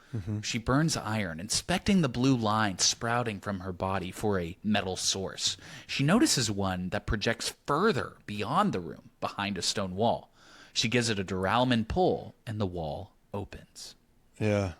She burns iron, inspecting the blue line sprouting from her body for a metal source. She notices one that projects further beyond the room, behind a stone wall. She gives it a Duralman pull, and the wall opens. Yeah.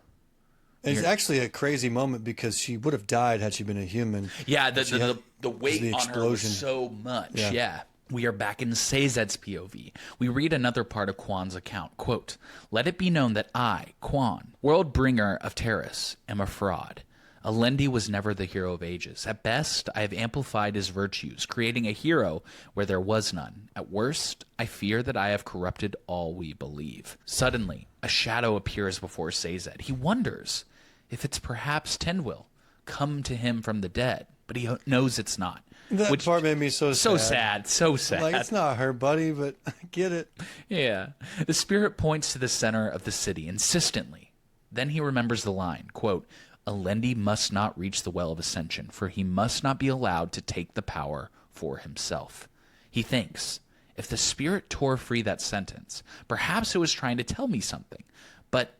It's actually a crazy moment because she would have died had she been a human. Yeah, the weight on her was so much. Yeah. We are back in Sazed's POV. We read another part of Quan's account. Quote, "Let it be known that I, Quan, world bringer of Terrace, am a fraud. Alendi was never the hero of ages. At best, I have amplified his virtues, creating a hero where there was none. At worst, I fear that I have corrupted all we believe." Suddenly, a shadow appears before Sazed. He wonders if it's perhaps Tenwil, come to him from the dead, but he knows it's not. That part made me so sad. So sad. Like, it's not her, buddy, but I get it. Yeah. The spirit points to the center of the city insistently. Then he remembers the line, quote, "Alendi must not reach the Well of Ascension, for he must not be allowed to take the power for himself." He thinks, if the spirit tore free that sentence, perhaps it was trying to tell me something. But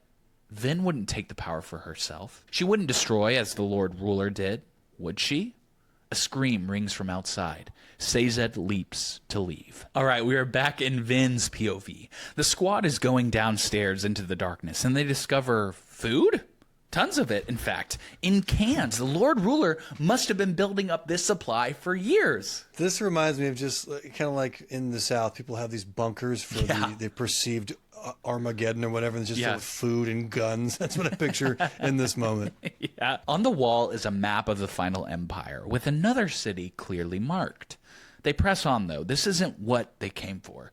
Ven wouldn't take the power for herself. She wouldn't destroy as the Lord Ruler did, would she? A scream rings from outside. Sazed leaps to leave. All right, we are back in Ven's POV. The squad is going downstairs into the darkness, and they discover food? Tons of it, in fact, in cans. The Lord Ruler must have been building up this supply for years. This reminds me of just kind of like in the South, people have these bunkers for the perceived Armageddon or whatever, and it's just full of food and guns. That's what I picture in this moment. Yeah. On the wall is a map of the final empire with another city clearly marked. They press on, though. This isn't what they came for.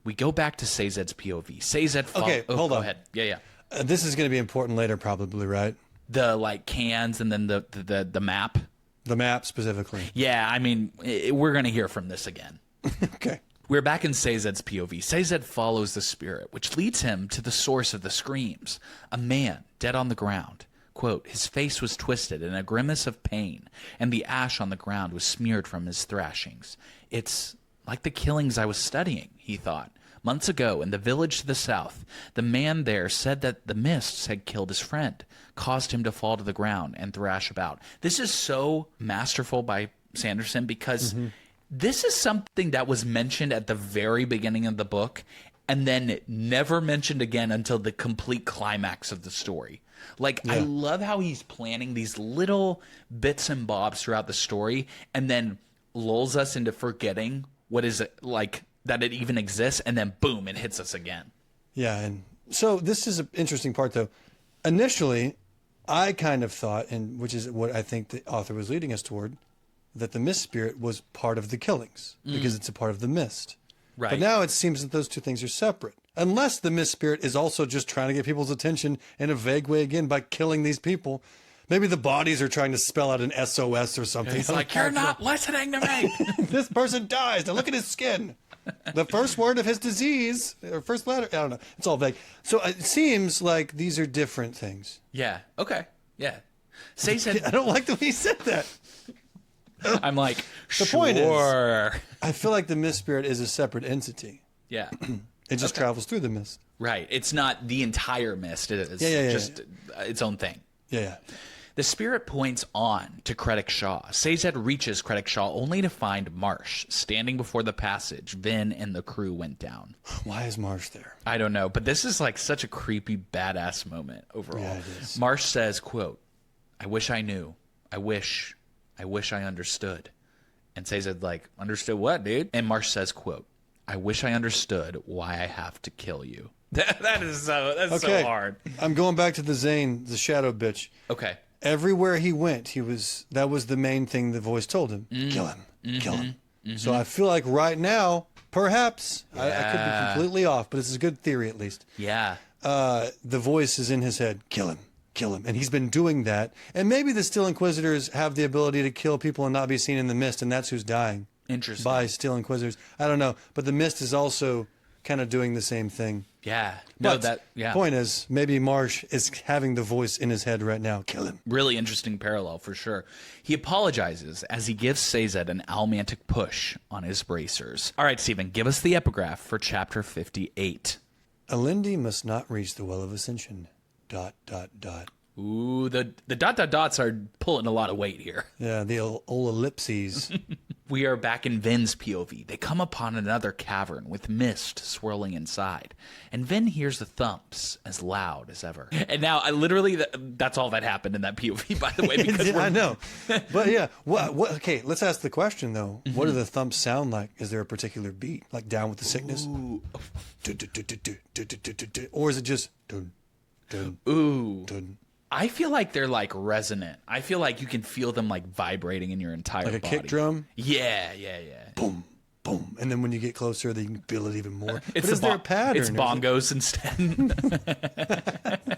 We go back to Sazed's POV. Sazed hold on. Go ahead. Yeah. This is going to be important later, probably, right? The cans and then the map. The map specifically. Yeah, I mean, we're going to hear from this again. Okay. We're back in Sazed's POV. Sazed follows the spirit, which leads him to the source of the screams. A man dead on the ground. Quote, "His face was twisted in a grimace of pain, and the ash on the ground was smeared from his thrashings. It's like the killings I was studying," he thought. Months ago, in the village to the south, the man there said that the mists had killed his friend, caused him to fall to the ground and thrash about. This is so masterful by Sanderson because this is something that was mentioned at the very beginning of the book and then never mentioned again until the complete climax of the story. I love how he's planning these little bits and bobs throughout the story and then lulls us into forgetting what is that it even exists, and then boom, it hits us again. Yeah, and so this is an interesting part, though. Initially, I kind of thought, and which is what I think the author was leading us toward, that the mist spirit was part of the killings because it's a part of the mist. Right. But now it seems that those two things are separate. Unless the mist spirit is also just trying to get people's attention in a vague way again by killing these people. Maybe the bodies are trying to spell out an SOS or something. He's like, you're not listening to me. This person dies. Now look at his skin. The first word of his disease, or first letter, I don't know. It's all vague. So it seems like these are different things. Yeah. Okay. Yeah. Sazed. I don't like the way he said that. I'm like, The sure. point is, I feel like the mist spirit is a separate entity. Yeah. It just travels through the mist. Right. It's not the entire mist. It is just its own thing. Yeah. The spirit points on to Credit Shaw. Sazed reaches Credit Shaw only to find Marsh standing before the passage. Vin and the crew went down. Why is Marsh there? I don't know, but this is like such a creepy, badass moment overall. Yeah, it is. Marsh says, quote, I wish I knew. I wish I understood. And Sazed like, understood what, dude? And Marsh says, quote, I wish I understood why I have to kill you. That's so hard. I'm going back to the Zane, the shadow bitch. Okay. Everywhere he went, that was the main thing the voice told him. Kill him. Kill him. So I feel like right now, perhaps, I could be completely off, but it's a good theory at least. Yeah. The voice is in his head. Kill him. Kill him. And he's been doing that. And maybe the Still Inquisitors have the ability to kill people and not be seen in the mist, and that's who's dying. Interesting. By Still Inquisitors. I don't know. But the mist is also kind of doing the same thing. Yeah. But point is, maybe Marsh is having the voice in his head right now. Kill him. Really interesting parallel for sure. He apologizes as he gives Sazed an almantic push on his bracers. All right, Stephen, give us the epigraph for chapter 58. Alindi must not reach the Well of Ascension. ... Ooh, the ... dots are pulling a lot of weight here. Yeah, the old ellipses. We are back in Vin's POV. They come upon another cavern with mist swirling inside. And Vin hears the thumps as loud as ever. And now, that's all that happened in that POV, by the way. Because I know. But yeah, okay, let's ask the question, though. What do the thumps sound like? Is there a particular beat? Like Down with the Sickness? Or is it just... Ooh. I feel like they're like resonant. I feel like you can feel them like vibrating in your entire body. Like a kick drum? Yeah. Boom, boom. And then when you get closer, you can feel it even more. Is there a pattern? It's bongos instead.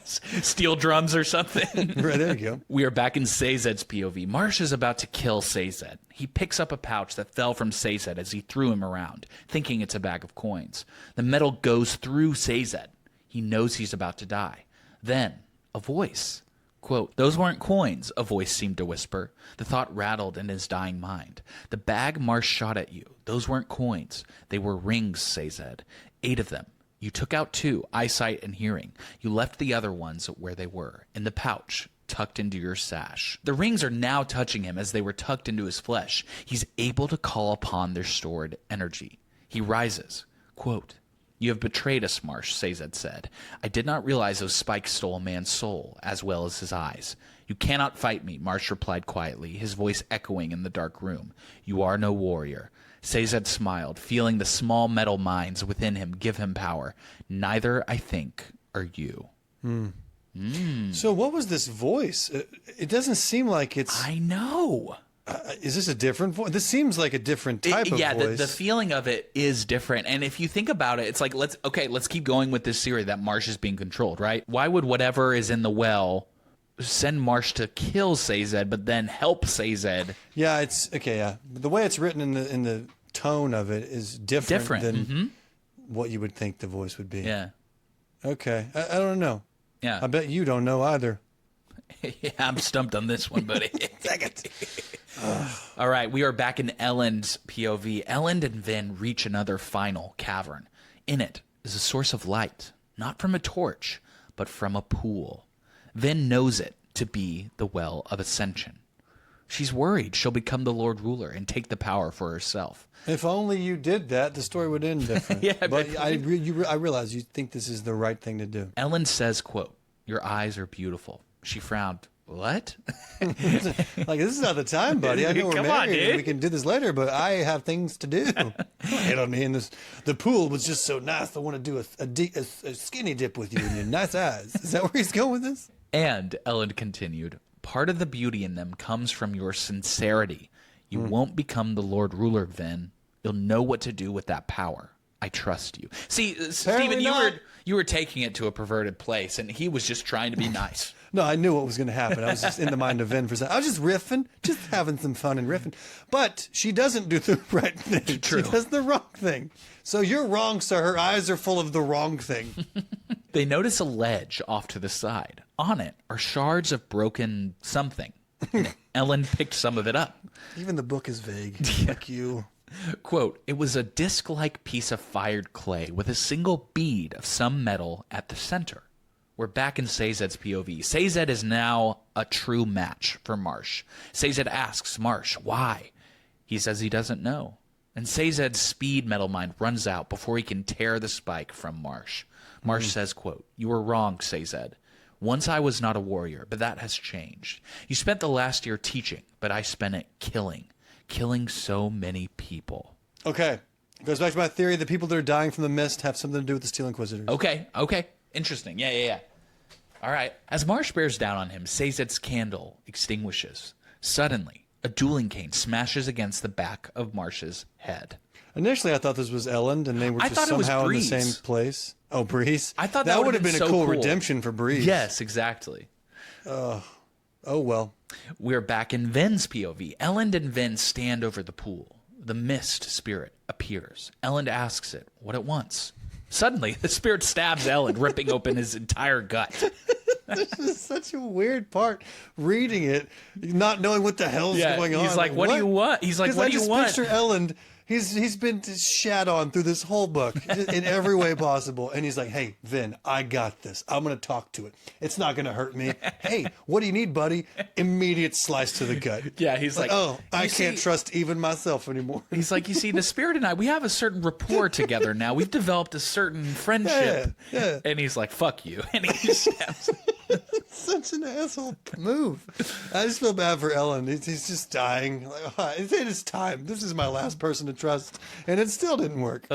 Steel drums or something. Right, there you go. We are back in Sazed's POV. Marsh is about to kill Sazed. He picks up a pouch that fell from Sazed as he threw him around, thinking it's a bag of coins. The metal goes through Sazed. He knows he's about to die. Then, a voice. Quote, those weren't coins, a voice seemed to whisper. The thought rattled in his dying mind. The bag Marsh shot at you. Those weren't coins. They were rings, Sazed. 8 of them. You took out 2, eyesight and hearing. You left the other ones where they were, in the pouch, tucked into your sash. The rings are now touching him as they were tucked into his flesh. He's able to call upon their stored energy. He rises. Quote, you have betrayed us, Marsh, Sazed said. I did not realize those spikes stole a man's soul, as well as his eyes. You cannot fight me, Marsh replied quietly, his voice echoing in the dark room. You are no warrior. Sazed smiled, feeling the small metal minds within him give him power. Neither, I think, are you. So what was this voice? It doesn't seem like it's... I know. Is this a different voice? This seems like a different type of voice. Yeah, the feeling of it is different. And if you think about it, it's like, let's keep going with this theory that Marsh is being controlled, right? Why would whatever is in the well send Marsh to kill Sazed, but then help Sazed? Yeah, it's okay. Yeah, the way it's written in the tone of it is different than what you would think the voice would be. Yeah. Okay, I don't know. Yeah, I bet you don't know either. Yeah, I'm stumped on this one, buddy. Second. All right, we are back in Elend's POV. Elend and Vin reach another final cavern. In it is a source of light, not from a torch, but from a pool. Vin knows it to be the Well of Ascension. She's worried she'll become the Lord Ruler and take the power for herself. If only you did that, the story would end different. Yeah, but I realize you think this is the right thing to do. Elend says, quote, your eyes are beautiful. She frowned. What? Like, this is not the time, buddy. I know we're married and we can do this later, but I have things to do. Hit on me, and the pool was just so nice. I want to do a skinny dip with you and your nice eyes. Is that where he's going with this? And Ellen continued, part of the beauty in them comes from your sincerity. You won't become the Lord Ruler, Vin. You'll know what to do with that power. I trust you. See, Stephen, you were taking it to a perverted place, and he was just trying to be nice. No, I knew what was going to happen. I was just in the mind of Vin for a second. I was just riffing, just having some fun and riffing. But she doesn't do the right thing. True. She does the wrong thing. So you're wrong, sir. Her eyes are full of the wrong thing. They notice a ledge off to the side. On it are shards of broken something. Ellen picked some of it up. Even the book is vague, like you. Quote, it was a disc-like piece of fired clay with a single bead of some metal at the center. We're back in Sazed's POV. Sazed is now a true match for Marsh. Sazed asks Marsh why. He says he doesn't know. And Sazed's speed metal mind runs out before he can tear the spike from Marsh. Marsh says, quote, you were wrong, Sazed. Once I was not a warrior, but that has changed. You spent the last year teaching, but I spent it killing so many people. Okay. It goes back to my theory that people that are dying from the mist have something to do with the Steel Inquisitors. Okay. Interesting. Yeah. All right. As Marsh bears down on him, Sazed's candle extinguishes. Suddenly, a dueling cane smashes against the back of Marsh's head. Initially, I thought this was Ellen, and they were just somehow in the same place. Oh, Breeze. I thought that would have been so a cool redemption for Breeze. Yes, exactly. Oh, well. We're back in Vin's POV. Ellen and Vin stand over the pool. The mist spirit appears. Ellen asks it what it wants. Suddenly, the spirit stabs Ellen, ripping open his entire gut. This is such a weird part. Reading it, not knowing what the hell's going on. He's like, what do you want? He's like, what do you want? Picture Ellen. He's been shat on through this whole book in every way possible. And he's like, hey, Vin, I got this. I'm going to talk to it. It's not going to hurt me. Hey, what do you need, buddy? Immediate slice to the gut. Yeah, he's like, oh, I can't trust even myself anymore. He's like, you see, the spirit and I, we have a certain rapport together now. We've developed a certain friendship. Yeah. And he's like, fuck you. And he stabs him. Such an asshole move. I just feel bad for Ellen. He's just dying. Like, it is time. This is my last person to trust. And it still didn't work.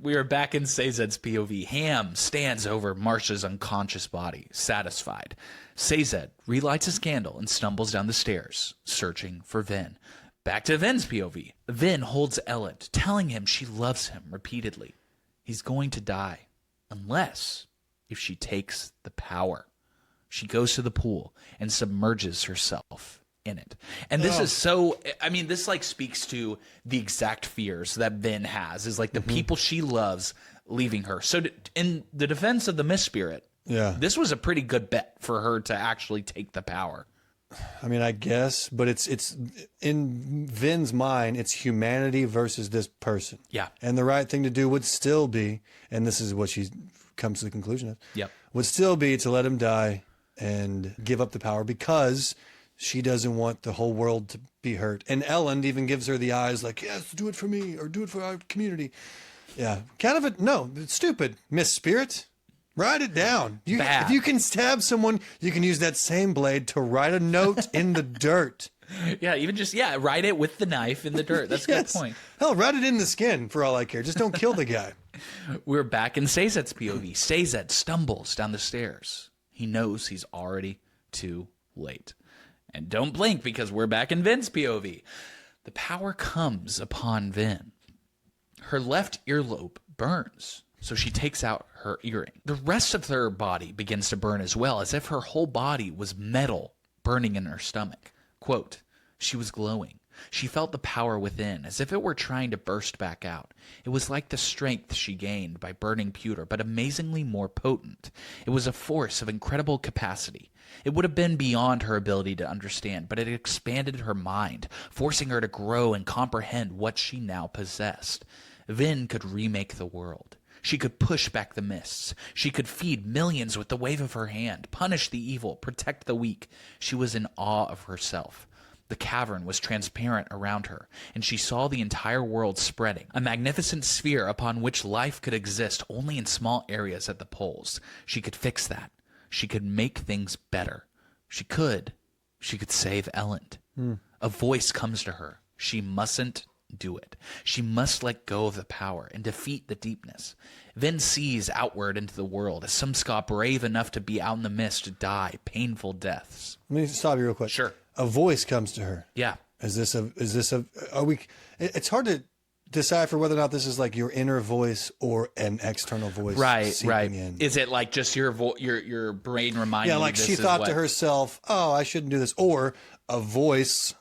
We are back in Sazed's POV. Ham stands over Marsh's unconscious body, satisfied. Sazed relights his candle and stumbles down the stairs, searching for Vin. Back to Vin's POV. Vin holds Ellen, telling him she loves him repeatedly. He's going to die, unless if she takes the power. She goes to the pool and submerges herself in it. And this is so, I mean, this like speaks to the exact fears that Vin has, is like the people she loves leaving her. So in the defense of the Mist Spirit, this was a pretty good bet for her to actually take the power. I mean, I guess, but it's in Vin's mind, it's humanity versus this person. Yeah. And the right thing to do would still be, and this is what she comes to the conclusion of, would still be to let him die and give up the power, because she doesn't want the whole world to be hurt. And Ellen even gives her the eyes like, yes, do it for me, or do it for our community. Yeah. No, it's stupid. Miss Spirit, write it down. If you can stab someone, you can use that same blade to write a note in the dirt. Yeah, even just, write it with the knife in the dirt. That's a good point. Hell, write it in the skin for all I care. Just don't kill the guy. We're back in Sazed's POV. Sazed stumbles down the stairs. He knows he's already too late. And don't blink, because we're back in Vin's POV. The power comes upon Vin. Her left earlobe burns, so she takes out her earring. The rest of her body begins to burn as well, as if her whole body was metal burning in her stomach. Quote, she was glowing. She felt the power within, as if it were trying to burst back out. It was like the strength she gained by burning pewter, but amazingly more potent. It was a force of incredible capacity. It would have been beyond her ability to understand, but it expanded her mind, forcing her to grow and comprehend what she now possessed. Vin could remake the world. She could push back the mists. She could feed millions with the wave of her hand, punish the evil, protect the weak. She was in awe of herself. The cavern was transparent around her, and she saw the entire world spreading, a magnificent sphere upon which life could exist only in small areas at the poles. She could fix that. She could make things better. She could save Ellen. A voice comes to her. She mustn't do it. She must let go of the power and defeat the deepness. Then sees outward into the world as some ska brave enough to be out in the mist to die painful deaths. Let me stop you real quick. Sure. A voice comes to her. Yeah. It's hard to decipher whether or not this is like your inner voice or an external voice. Right. In. Is it like just your brain reminding you? Yeah, like this she is thought what... to herself, "Oh, I shouldn't do this," or a voice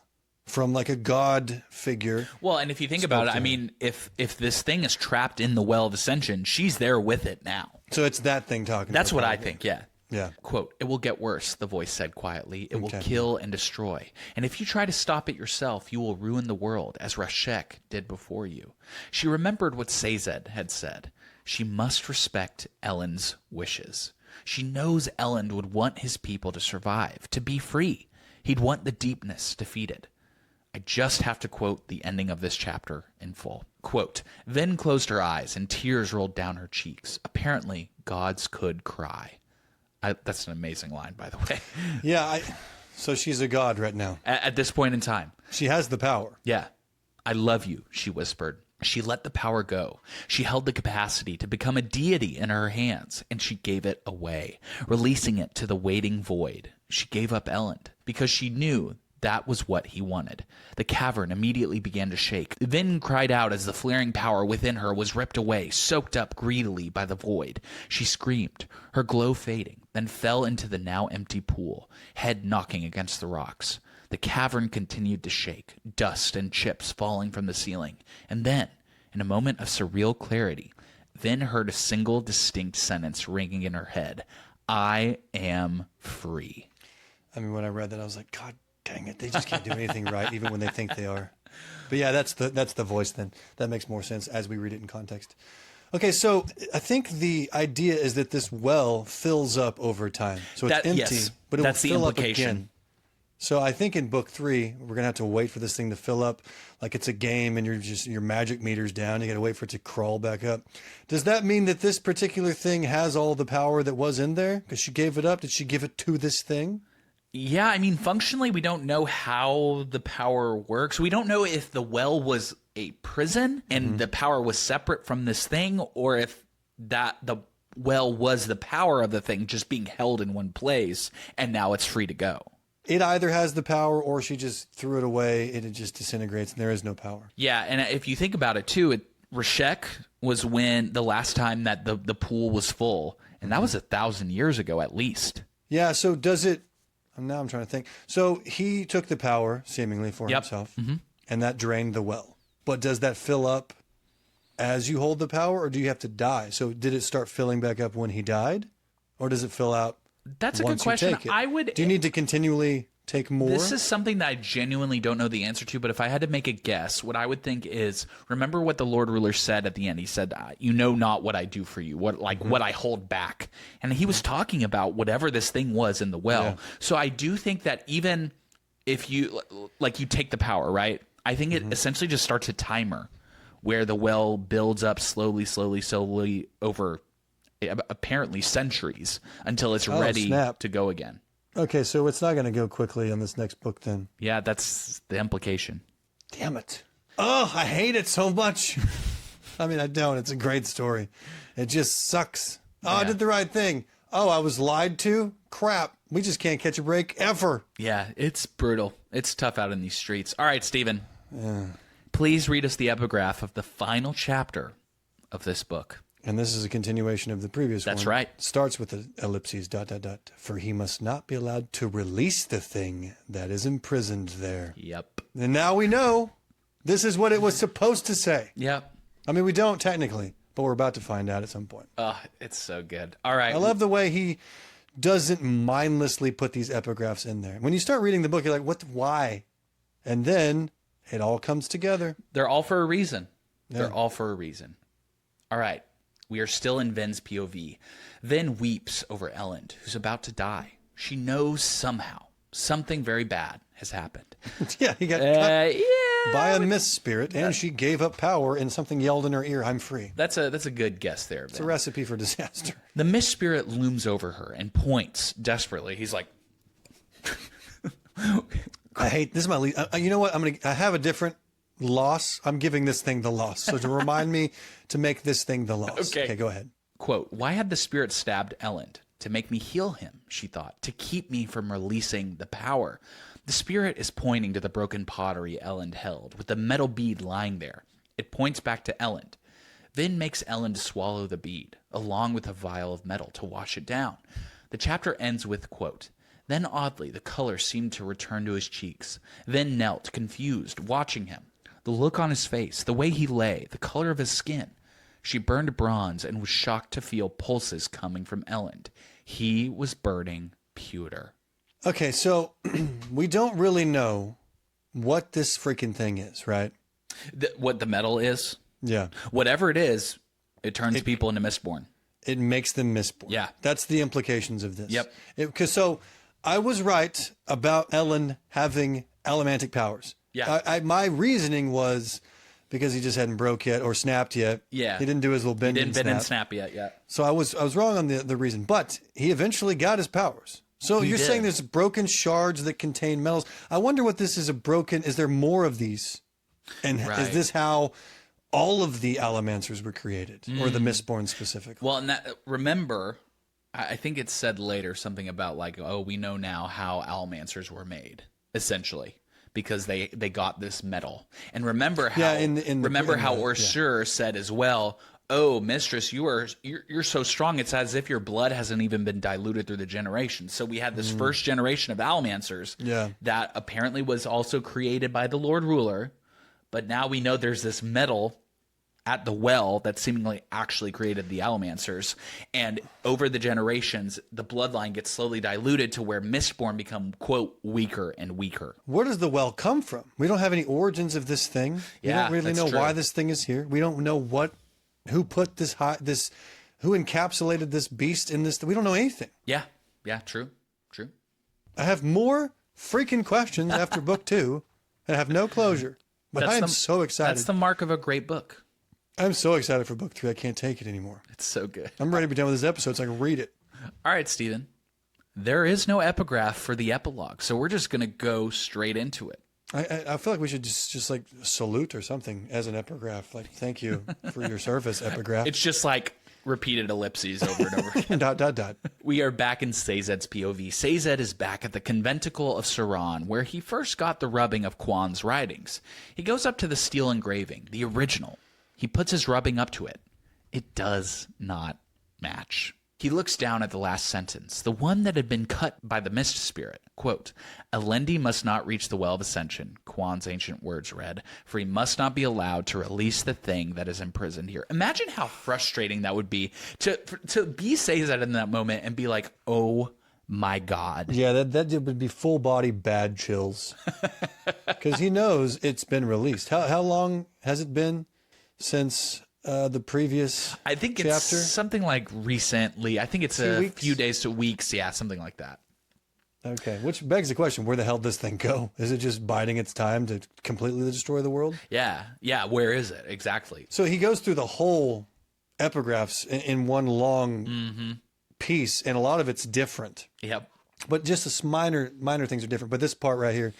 from like a god figure. Well, and if you think about it, I mean, if this thing is trapped in the Well of Ascension, she's there with it now. So it's that thing talking. That's what I think. Yeah. Yeah. Quote, "It will get worse," the voice said quietly. "It will kill and destroy. And if you try to stop it yourself, you will ruin the world, as Rashek did before you." She remembered what Sazed had said. She must respect Elend's wishes. She knows Elend would want his people to survive, to be free. He'd want the deepness defeated. I just have to quote the ending of this chapter in full. Quote, "Then closed her eyes and tears rolled down her cheeks. Apparently, gods could cry." That's an amazing line, by the way. Yeah, so she's a god right now. At this point in time. She has the power. Yeah. "I love you," she whispered. She let the power go. She held the capacity to become a deity in her hands, and she gave it away, releasing it to the waiting void. She gave up Elend because she knew that was what he wanted. The cavern immediately began to shake. Vin cried out as the flaring power within her was ripped away, soaked up greedily by the void. She screamed, her glow fading, then fell into the now empty pool, head knocking against the rocks. The cavern continued to shake, dust and chips falling from the ceiling. And then, in a moment of surreal clarity, Vin heard a single distinct sentence ringing in her head. "I am free." I mean, when I read that, I was like, God dang it, they just can't do anything right, even when they think they are. But yeah, that's the voice then. That makes more sense as we read it in context. Okay, so I think the idea is that this well fills up over time. So it's empty, yes, but it that's will the fill implication. up again. So I think in book 3, we're going to have to wait for this thing to fill up like it's a game and your magic meter's down. You got to wait for it to crawl back up. Does that mean that this particular thing has all the power that was in there? Because she gave it up. Did she give it to this thing? Yeah, I mean, functionally, we don't know how the power works. We don't know if the well was a prison and the power was separate from this thing, or if the well was the power of the thing just being held in one place and now it's free to go. It either has the power or she just threw it away and it just disintegrates and there is no power. Yeah, and if you think about it, too, Rashek was when the last time that the pool was full, and that was 1,000 years ago at least. Yeah, so does it... Now I'm trying to think. So he took the power, seemingly, for himself, and that drained the well. But does that fill up as you hold the power, or do you have to die? So did it start filling back up when he died, or does it fill out That's a once good question. you take it? Do you need to continually take more? This is something that I genuinely don't know the answer to, but if I had to make a guess, what I would think is, remember what the Lord Ruler said at the end. He said, "You know not what I do for you, what I hold back." And he was talking about whatever this thing was in the well. Yeah. So I do think that even if you take the power, right? I think it essentially just starts a timer where the well builds up slowly over apparently centuries until it's ready to go again. Okay, so it's not going to go quickly on this next book then. Yeah, that's the implication. Damn it. Oh, I hate it so much. I mean, I don't. It's a great story. It just sucks. Oh, yeah. I did the right thing. Oh, I was lied to? Crap. We just can't catch a break ever. Yeah, it's brutal. It's tough out in these streets. All right, Stephen. Please read us the epigraph of the final chapter of this book. And this is a continuation of the previous one. That's right. Starts with the ellipses, ... For he must not be allowed to release the thing that is imprisoned there. Yep. And now we know this is what it was supposed to say. Yep. I mean, we don't technically, but we're about to find out at some point. Oh, it's so good. All right. I love the way he doesn't mindlessly put these epigraphs in there. When you start reading the book, you're like, why? And then it all comes together. They're all for a reason. Yeah. They're all for a reason. All right. We are still in Ven's POV. Ven weeps over Elend, who's about to die. She knows somehow something very bad has happened. Yeah, he got cut by a mist spirit, and she gave up power, and something yelled in her ear, "I'm free." That's a good guess there, Ben. It's a recipe for disaster. The mist spirit looms over her and points desperately. He's like... I hate this. Is my least. You know what? I have a different loss, I'm giving this thing the loss. So to remind me to make this thing the loss. Okay, go ahead. Quote, why had the spirit stabbed Elend? To make me heal him, she thought, to keep me from releasing the power. The spirit is pointing to the broken pottery Elend held, with the metal bead lying there. It points back to Elend. Vin makes Elend swallow the bead, along with a vial of metal to wash it down. The chapter ends with, quote, then oddly the color seemed to return to his cheeks. Vin knelt, confused, watching him. The look on his face, the way he lay, the color of his skin. She burned bronze and was shocked to feel pulses coming from Elend. He was burning pewter. Okay, so we don't really know what this freaking thing is, right? What the metal is? Yeah. Whatever it is, it turns people into Mistborn. It makes them Mistborn. Yeah. That's the implications of this. Yep. So I was right about Ellen having allomantic powers. Yeah. My reasoning was because he just hadn't broke yet or snapped yet. Yeah. He didn't do his little bend and Didn't bend snap. and snap yet, yeah. So I was wrong on the reason, but he eventually got his powers. So you're saying there's broken shards that contain metals. I wonder what this is is there more of these? And is this how all of the Allomancers were created, or the Mistborn specifically? Well, and remember, I think it said later something about like, oh, we know now how Allomancers were made, essentially, because they got this metal. And remember how Orsur said as well, oh, mistress, you're so strong, it's as if your blood hasn't even been diluted through the generations. So we had this first generation of Allomancers that apparently was also created by the Lord Ruler, but now we know there's this metal at the well that seemingly actually created the Allomancers. And over the generations, the bloodline gets slowly diluted to where Mistborn become, quote, weaker and weaker. Where does the well come from? We don't have any origins of this thing. We don't really know why this thing is here. We don't know who put who encapsulated this beast in this. We don't know anything. Yeah, true. I have more freaking questions after book 2 and have no closure. But I am so excited. That's the mark of a great book. I'm so excited for book 3. I can't take it anymore. It's so good. I'm ready to be done with this episode so I can read it. All right, Steven. There is no epigraph for the epilogue, so we're just going to go straight into it. I feel like we should just like salute or something as an epigraph. Like, thank you for your service, epigraph. It's just like repeated ellipses over and over again. ... We are back in Sazed's POV. Sazed is back at the conventicle of Saran, where he first got the rubbing of Quan's writings. He goes up to the steel engraving, the original. He puts his rubbing up to it. It does not match. He looks down at the last sentence, the one that had been cut by the mist spirit. Quote, Alendi must not reach the well of Ascension, Quan's ancient words read, for he must not be allowed to release the thing that is imprisoned here. Imagine how frustrating that would be to be Sazed in that moment and be like, oh my God. Yeah, that would be full body bad chills. Because he knows it's been released. How long has it been since the previous I think chapter? It's something like recently. I think it's a few days to weeks. Yeah, something like that. Okay, which begs the question, where the hell did this thing go? Is it just biding its time to completely destroy the world? Yeah, where is it? Exactly. So he goes through the whole epigraphs in one long piece, and a lot of it's different. Yep. But just minor things are different. But this part right here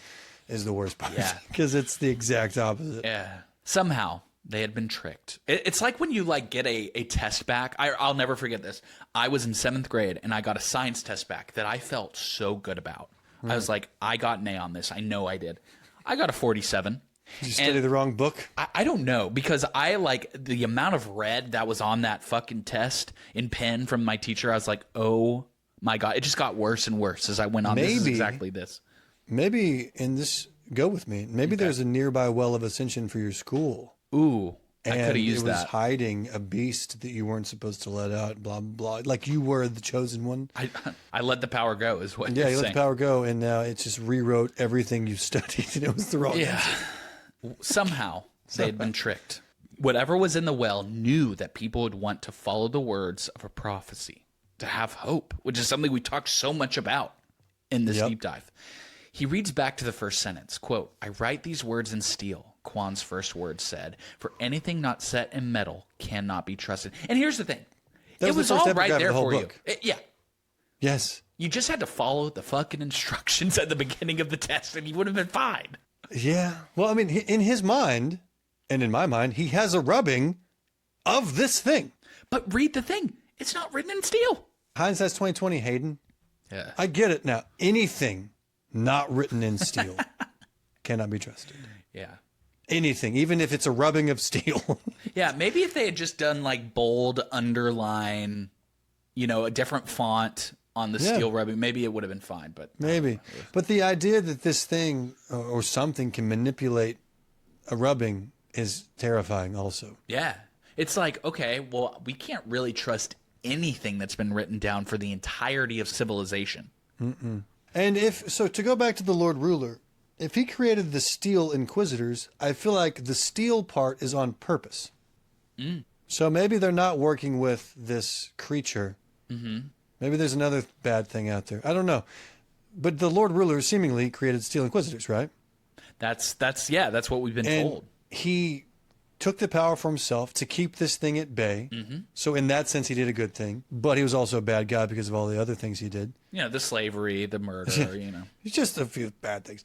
is the worst part. Yeah. Because it's the exact opposite. Yeah. Somehow they had been tricked. It's like when you like get a test back. I'll never forget this. I was in 7th grade and I got a science test back that I felt so good about. I was like, I got an A on this. I know I did. I got a 47. Did you study the wrong book? I don't know, because I like the amount of red that was on that fucking test in pen from my teacher. I was like, oh my God. It just got worse and worse as I went on. This is exactly this. Maybe in this, go with me. Maybe there's a nearby well of Ascension for your school. Ooh, I could have used that. And it was hiding a beast that you weren't supposed to let out, blah, blah, blah. Like you were the chosen one. I let the power go is what you're saying. Yeah, you let the power go, and now it just rewrote everything you studied, and it was the wrong answer. Somehow they had been tricked. Whatever was in the well knew that people would want to follow the words of a prophecy, to have hope, which is something we talked so much about in this deep dive. He reads back to the first sentence, quote, I write these words in steel, Quan's first words said, for anything not set in metal cannot be trusted. And here's the thing. It was all right there for you. Yeah. Yes. You just had to follow the fucking instructions at the beginning of the test and you would have been fine. Yeah. Well, I mean, in his mind, and in my mind, he has a rubbing of this thing. But read the thing. It's not written in steel. Hindsight's 2020, Hayden. Yeah. I get it now. Anything not written in steel cannot be trusted. Yeah. Anything, even if it's a rubbing of steel. Yeah, maybe if they had just done like bold underline, a different font on the steel rubbing, maybe it would have been fine. But maybe. But the idea that this thing or something can manipulate a rubbing is terrifying also. Yeah. It's like, okay, well, we can't really trust anything that's been written down for the entirety of civilization. And to go back to the Lord Ruler, if he created the Steel Inquisitors, I feel like the steel part is on purpose. So maybe they're not working with this creature. Maybe there's another bad thing out there. I don't know. But the Lord Ruler seemingly created Steel Inquisitors, right? That's what we've been told. He took the power for himself to keep this thing at bay. So in that sense, he did a good thing. But he was also a bad guy because of all the other things he did. The slavery, the murder, It's just a few bad things.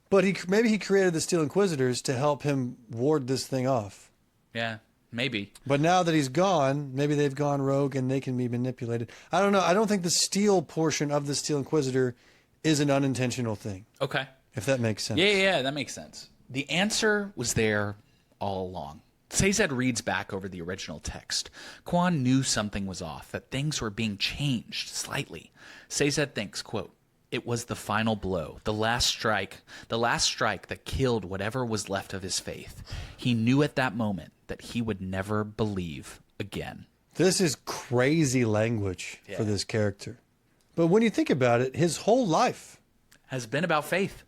But maybe he created the Steel Inquisitors to help him ward this thing off. Yeah, maybe. But now that he's gone, maybe they've gone rogue and they can be manipulated. I don't know. I don't think the steel portion of the Steel Inquisitor is an unintentional thing. Okay. If that makes sense. Yeah, that makes sense. The answer was there all along. Sazed reads back over the original text. Quan knew something was off, that things were being changed slightly. Sazed thinks, quote, "It was the final blow, the last strike that killed whatever was left of his faith. He knew at that moment that he would never believe again." This is crazy language for this character. But when you think about it, his whole life has been about faith.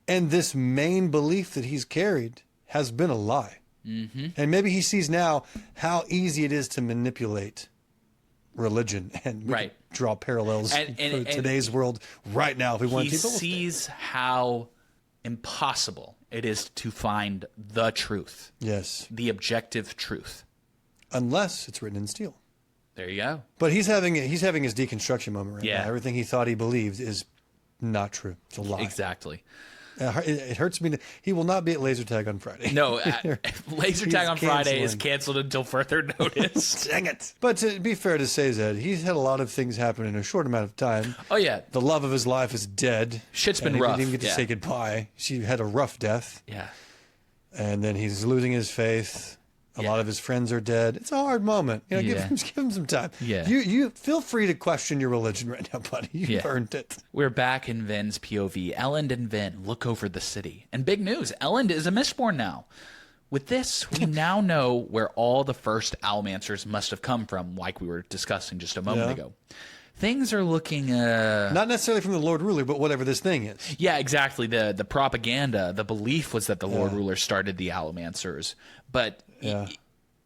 And this main belief that he's carried has been a lie. And maybe he sees now how easy it is to manipulate religion, and we could draw parallels for today's world right now if we want to. He sees how impossible it is to find the truth. Yes. The objective truth. Unless it's written in steel. There you go. But he's having his deconstruction moment right now. Everything he thought he believed is not true. It's a lie. Exactly. It hurts me. He will not be at Laser Tag on Friday. No, Laser Tag on Friday is canceled until further notice. Dang it. But to be fair to Sazed, he's had a lot of things happen in a short amount of time. Oh, yeah. The love of his life is dead. Shit's been rough. He didn't even get to say goodbye. She had a rough death. Yeah. And then he's losing his faith. A lot of his friends are dead. It's a hard moment. Give him some time. Yeah. You feel free to question your religion right now, buddy. You've earned it. We're back in Vin's POV. Elend and Vin look over the city. And big news, Elend is a Mistborn now. With this, we now know where all the first Almancers must have come from, like we were discussing just a moment ago. Things are looking... Not necessarily from the Lord Ruler, but whatever this thing is. Yeah, exactly. The propaganda, the belief was that the Lord Ruler started the Almancers. But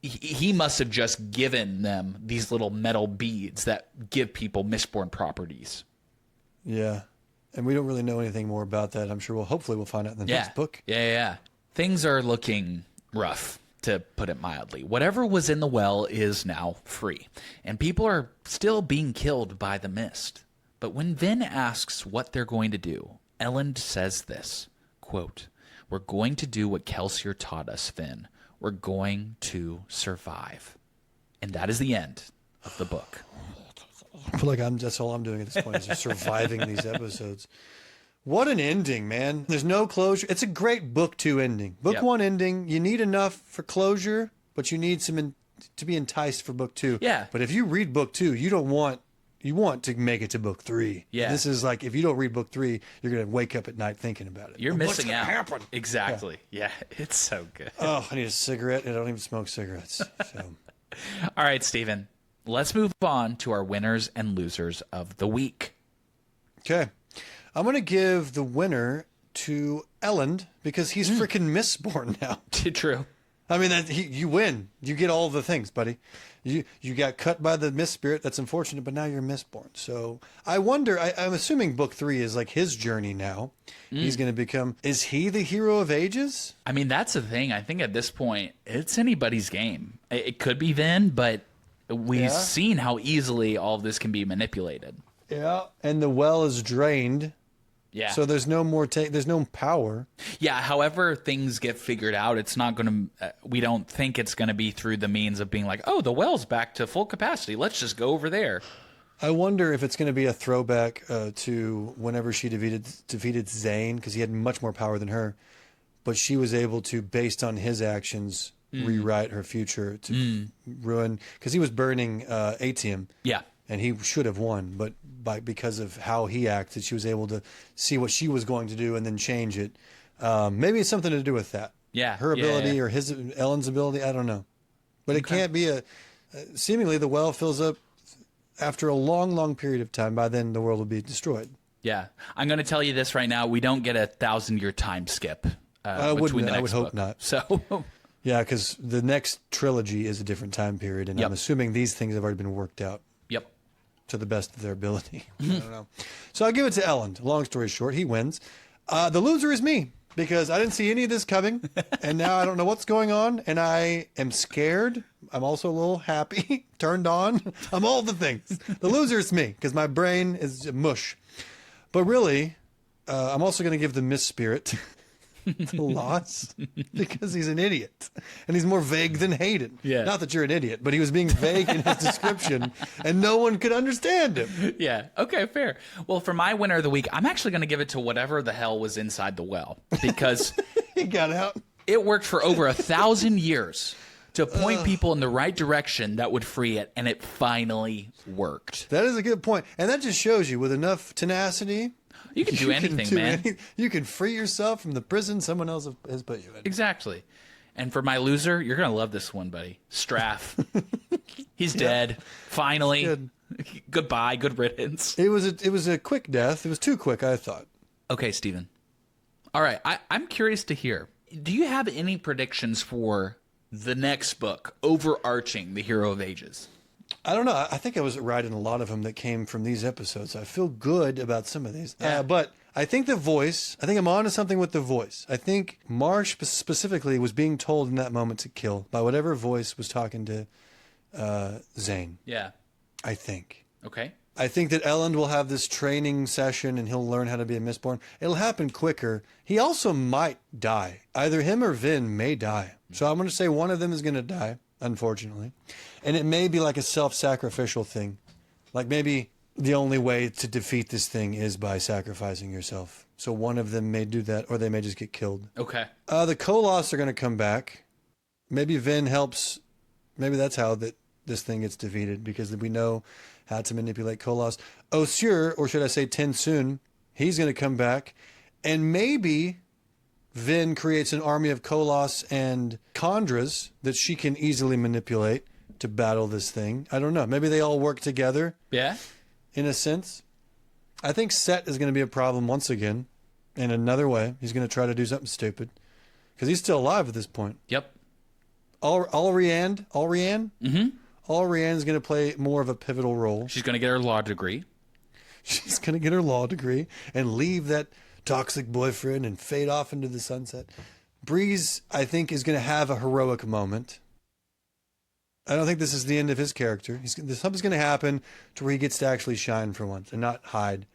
he must have just given them these little metal beads that give people Mistborn properties. Yeah. And we don't really know anything more about that. I'm sure hopefully we'll find out in the next book. Yeah. Things are looking rough, to put it mildly. Whatever was in the well is now free, and people are still being killed by the mist. But when Vin asks what they're going to do, Elend says this, quote, "We're going to do what Kelsier taught us, Vin. We're going to survive." And that is the end of the book. I feel like that's all I'm doing at this point is just surviving these episodes. What an ending, man. There's no closure. It's a great book 2 ending. Book 1 ending, you need enough for closure, but you need some to be enticed for book 2. Yeah. But if you read book 2, you want to make it to book 3. Yeah. This is like, if you don't read book 3, you're going to wake up at night thinking about it. You're missing out. What's going to happen? Exactly. Yeah, it's so good. Oh, I need a cigarette, and I don't even smoke cigarettes. So. All right, Steven. Let's move on to our winners and losers of the week. Okay. I'm going to give the winner to Elend because he's freaking Mistborn now. True. I mean, you win. You get all the things, buddy. You got cut by the Mist Spirit. That's unfortunate, but now you're Mistborn. So I wonder, I'm assuming book 3 is like his journey now. He's going to become, is he the hero of ages? I mean, that's the thing. I think at this point, it's anybody's game. It could be Vin, but we've seen how easily all of this can be manipulated. Yeah. And the well is drained. Yeah. So there's no more there's no power. Yeah, however things get figured out, it's not going to, we don't think it's going to be through the means of being like, oh, the well's back to full capacity. Let's just go over there. I wonder if it's going to be a throwback to whenever she defeated Zane, because he had much more power than her, but she was able to, based on his actions, rewrite her future to ruin, because he was burning Atium. Yeah. And he should have won, but because of how he acted, she was able to see what she was going to do and then change it. Maybe it's something to do with that. Yeah. Her ability or Ellen's ability, I don't know. But it can't be seemingly the well fills up after a long, long period of time. By then, the world will be destroyed. Yeah. I'm going to tell you this right now. We don't get a 1,000-year time skip I between would the next hope book. not. So... Yeah, because the next trilogy is a different time period, and I'm assuming these things have already been worked out. Yep. To the best of their ability. I don't know. So I'll give it to Ellen. Long story short, he wins. The loser is me, because I didn't see any of this coming, and now I don't know what's going on, and I am scared. I'm also a little happy, turned on. I'm all the things. The loser is me, because my brain is mush. But really, I'm also going to give the Miss Spirit the loss, because he's an idiot, and he's more vague than Hayden. Yeah. Not that you're an idiot, but he was being vague in his description, and no one could understand him. Yeah. Okay, fair. Well, for my winner of the week, I'm actually going to give it to whatever the hell was inside the well, because He got out. it worked for over 1,000 years to point people in the right direction that would free it, and it finally worked. That is a good point, and that just shows you with enough tenacity. You can do anything, man. You can free yourself from the prison someone else has put you in. Exactly. And for my loser, you're going to love this one, buddy. Straff. He's dead. Finally. Good. Goodbye. Good riddance. It was a quick death. It was too quick, I thought. Okay, Steven. All right. I'm curious to hear. Do you have any predictions for the next book, overarching The Hero of Ages? I don't know. I think I was right in a lot of them that came from these episodes. I feel good about some of these. Yeah. But I think the voice, I think I'm on to something with the voice. I think Marsh specifically was being told in that moment to kill by whatever voice was talking to Zane. Yeah. I think. Okay. I think that Ellen will have this training session and he'll learn how to be a Mistborn. It'll happen quicker. He also might die. Either him or Vin may die. So I'm going to say one of them is going to die, unfortunately. And it may be like a self-sacrificial thing. Like maybe the only way to defeat this thing is by sacrificing yourself. So one of them may do that, or they may just get killed. Okay. The Koloss are going to come back. Maybe Vin helps. Maybe that's how this thing gets defeated, because we know how to manipulate Koloss. Osir, or should I say Tensoon, he's going to come back. And maybe Vin creates an army of Koloss and Khandras that she can easily manipulate to battle this thing. I don't know. Maybe they all work together. Yeah. In a sense. I think Set is going to be a problem once again. In another way. He's going to try to do something stupid. Because he's still alive at this point. Yep. Allriand? Mm-hmm. Allriand is going to play more of a pivotal role. She's going to get her law degree. She's going to get her law degree and leave that toxic boyfriend and fade off into the sunset. Breeze, I think, is going to have a heroic moment. I don't think this is the end of his character. Something's going to happen to where he gets to actually shine for once and not hide.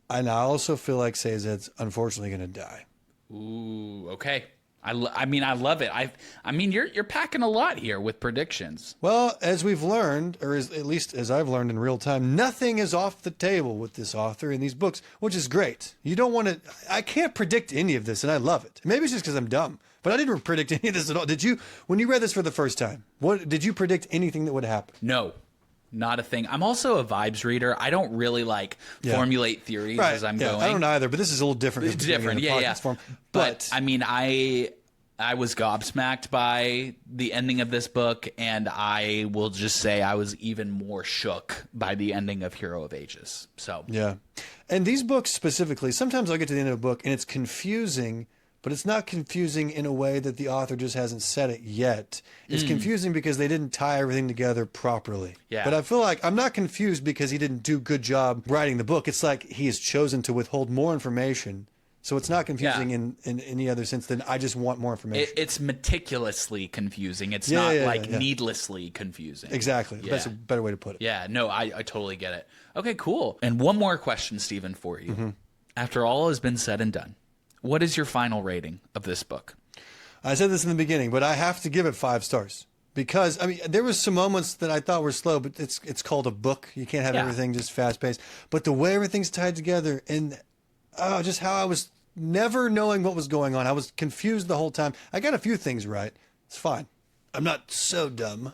And I also feel like Sazed's unfortunately going to die. Ooh, okay. I mean, I love it. I mean, you're packing a lot here with predictions. Well, as we've learned, or at least as I've learned in real time, nothing is off the table with this author in these books, which is great. You don't want to... I can't predict any of this, and I love it. Maybe it's just because I'm dumb, but I didn't predict any of this at all. Did you? When you read this for the first time, did you predict anything that would happen? No. Not a thing. I'm also a vibes reader. I don't really formulate theories as I'm going. I don't either, but this is a little different. It's different, yeah. Form. But I mean, I was gobsmacked by the ending of this book, and I will just say I was even more shook by the ending of Hero of Ages. So yeah, and these books specifically, sometimes I'll get to the end of a book and it's confusing. But it's not confusing in a way that the author just hasn't said it yet. It's confusing because they didn't tie everything together properly. Yeah. But I feel like I'm not confused because he didn't do a good job writing the book. It's like he has chosen to withhold more information. So it's not confusing in any other sense than I just want more information. It's meticulously confusing. It's not needlessly confusing. Exactly. Yeah. That's a better way to put it. Yeah, no, I totally get it. Okay, cool. And one more question, Stephen, for you. after all has been said and done, what is your final rating of this book? I said this in the beginning, but I have to give it 5 stars. Because, I mean, there was some moments that I thought were slow, but it's called a book. You can't have everything just fast-paced. But the way everything's tied together and just how I was never knowing what was going on. I was confused the whole time. I got a few things right. It's fine. I'm not so dumb.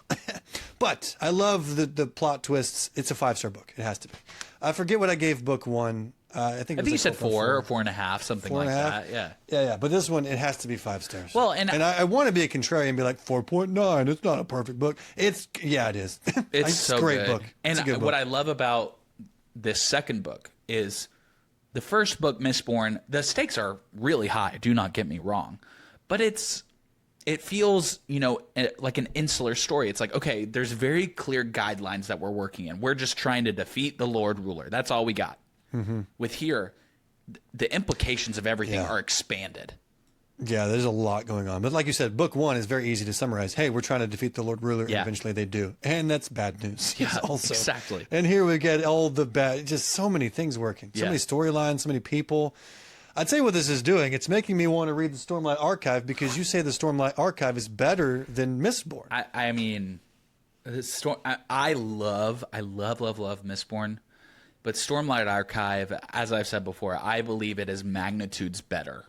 But I love the plot twists. It's a 5-star book. It has to be. I forget what I gave book 1. I think you said 4 or 4.5, something like that. Yeah. But this one, it has to be 5 stars. Well, and I want to be a contrarian and be like 4.9. It's not a perfect book. It is. It's so a great good. book. And it's a good book. What I love about this second book is the first book, Mistborn. The stakes are really high. Do not get me wrong, but it feels, like an insular story. It's like, okay, there's very clear guidelines that we're working in. We're just trying to defeat the Lord Ruler. That's all we got. Mm-hmm. With here, the implications of everything are expanded. Yeah, there's a lot going on. But like you said, book 1 is very easy to summarize. Hey, we're trying to defeat the Lord Ruler, and eventually they do. And that's bad news. Yeah, also. Exactly. And here we get all the bad, just so many things working. So many storylines, so many people. I'd say what this is doing, it's making me want to read the Stormlight Archive because you say the Stormlight Archive is better than Mistborn. I mean, I love Mistborn. But Stormlight Archive, as I've said before, I believe it is magnitudes better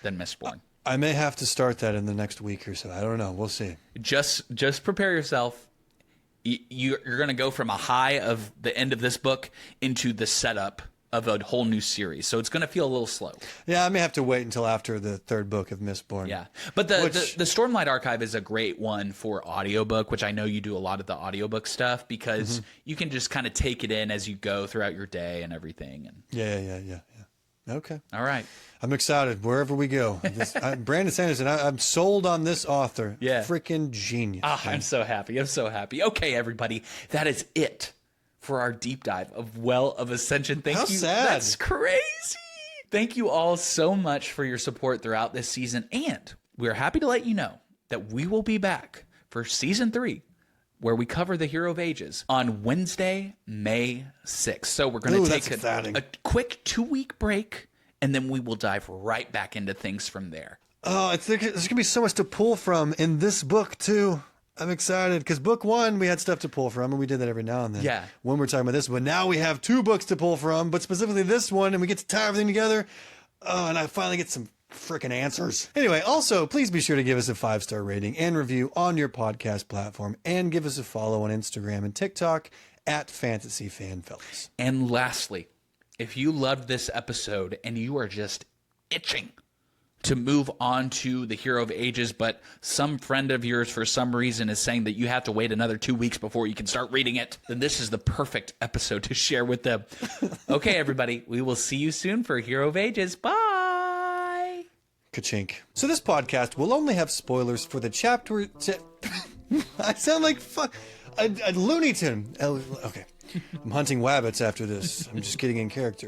than Mistborn. I may have to start that in the next week or so. I don't know. We'll see. Just prepare yourself. You're going to go from a high of the end of this book into the setup of a whole new series. So it's going to feel a little slow. Yeah, I may have to wait until after the 3rd book of Mistborn. Yeah. But the Stormlight Archive is a great one for audiobook, which I know you do a lot of the audiobook stuff because you can just kind of take it in as you go throughout your day and everything. And Yeah. Okay. All right. I'm excited wherever we go. Brandon Sanderson, I'm sold on this author. Yeah. Freaking genius. I'm so happy. Okay, everybody. That is it for our deep dive of Well of Ascension. Thank you. Sad. That's crazy. Thank you all so much for your support throughout this season. And we're happy to let you know that we will be back for season 3, where we cover the Hero of Ages on Wednesday, May 6th. So we're going to take a quick 2-week break, and then we will dive right back into things from there. Oh, there's going to be so much to pull from in this book, too. I'm excited because book 1, we had stuff to pull from, and we did that every now and then. Yeah. When we're talking about this one, now we have 2 books to pull from, but specifically this one, and we get to tie everything together. Oh, and I finally get some freaking answers. Anyway, also, please be sure to give us a 5-star rating and review on your podcast platform, and give us a follow on Instagram and TikTok at Fantasy Fanfellas. And lastly, if you loved this episode and you are just itching to move on to the Hero of Ages, but some friend of yours for some reason is saying that you have to wait another 2 weeks before you can start reading it, then this is the perfect episode to share with them. Okay, everybody, we will see you soon for Hero of Ages. Bye! Ka-chink. So this podcast will only have spoilers for the chapter... I sound like a Looney Tune. Okay. I'm hunting wabbits after this. I'm just getting in character.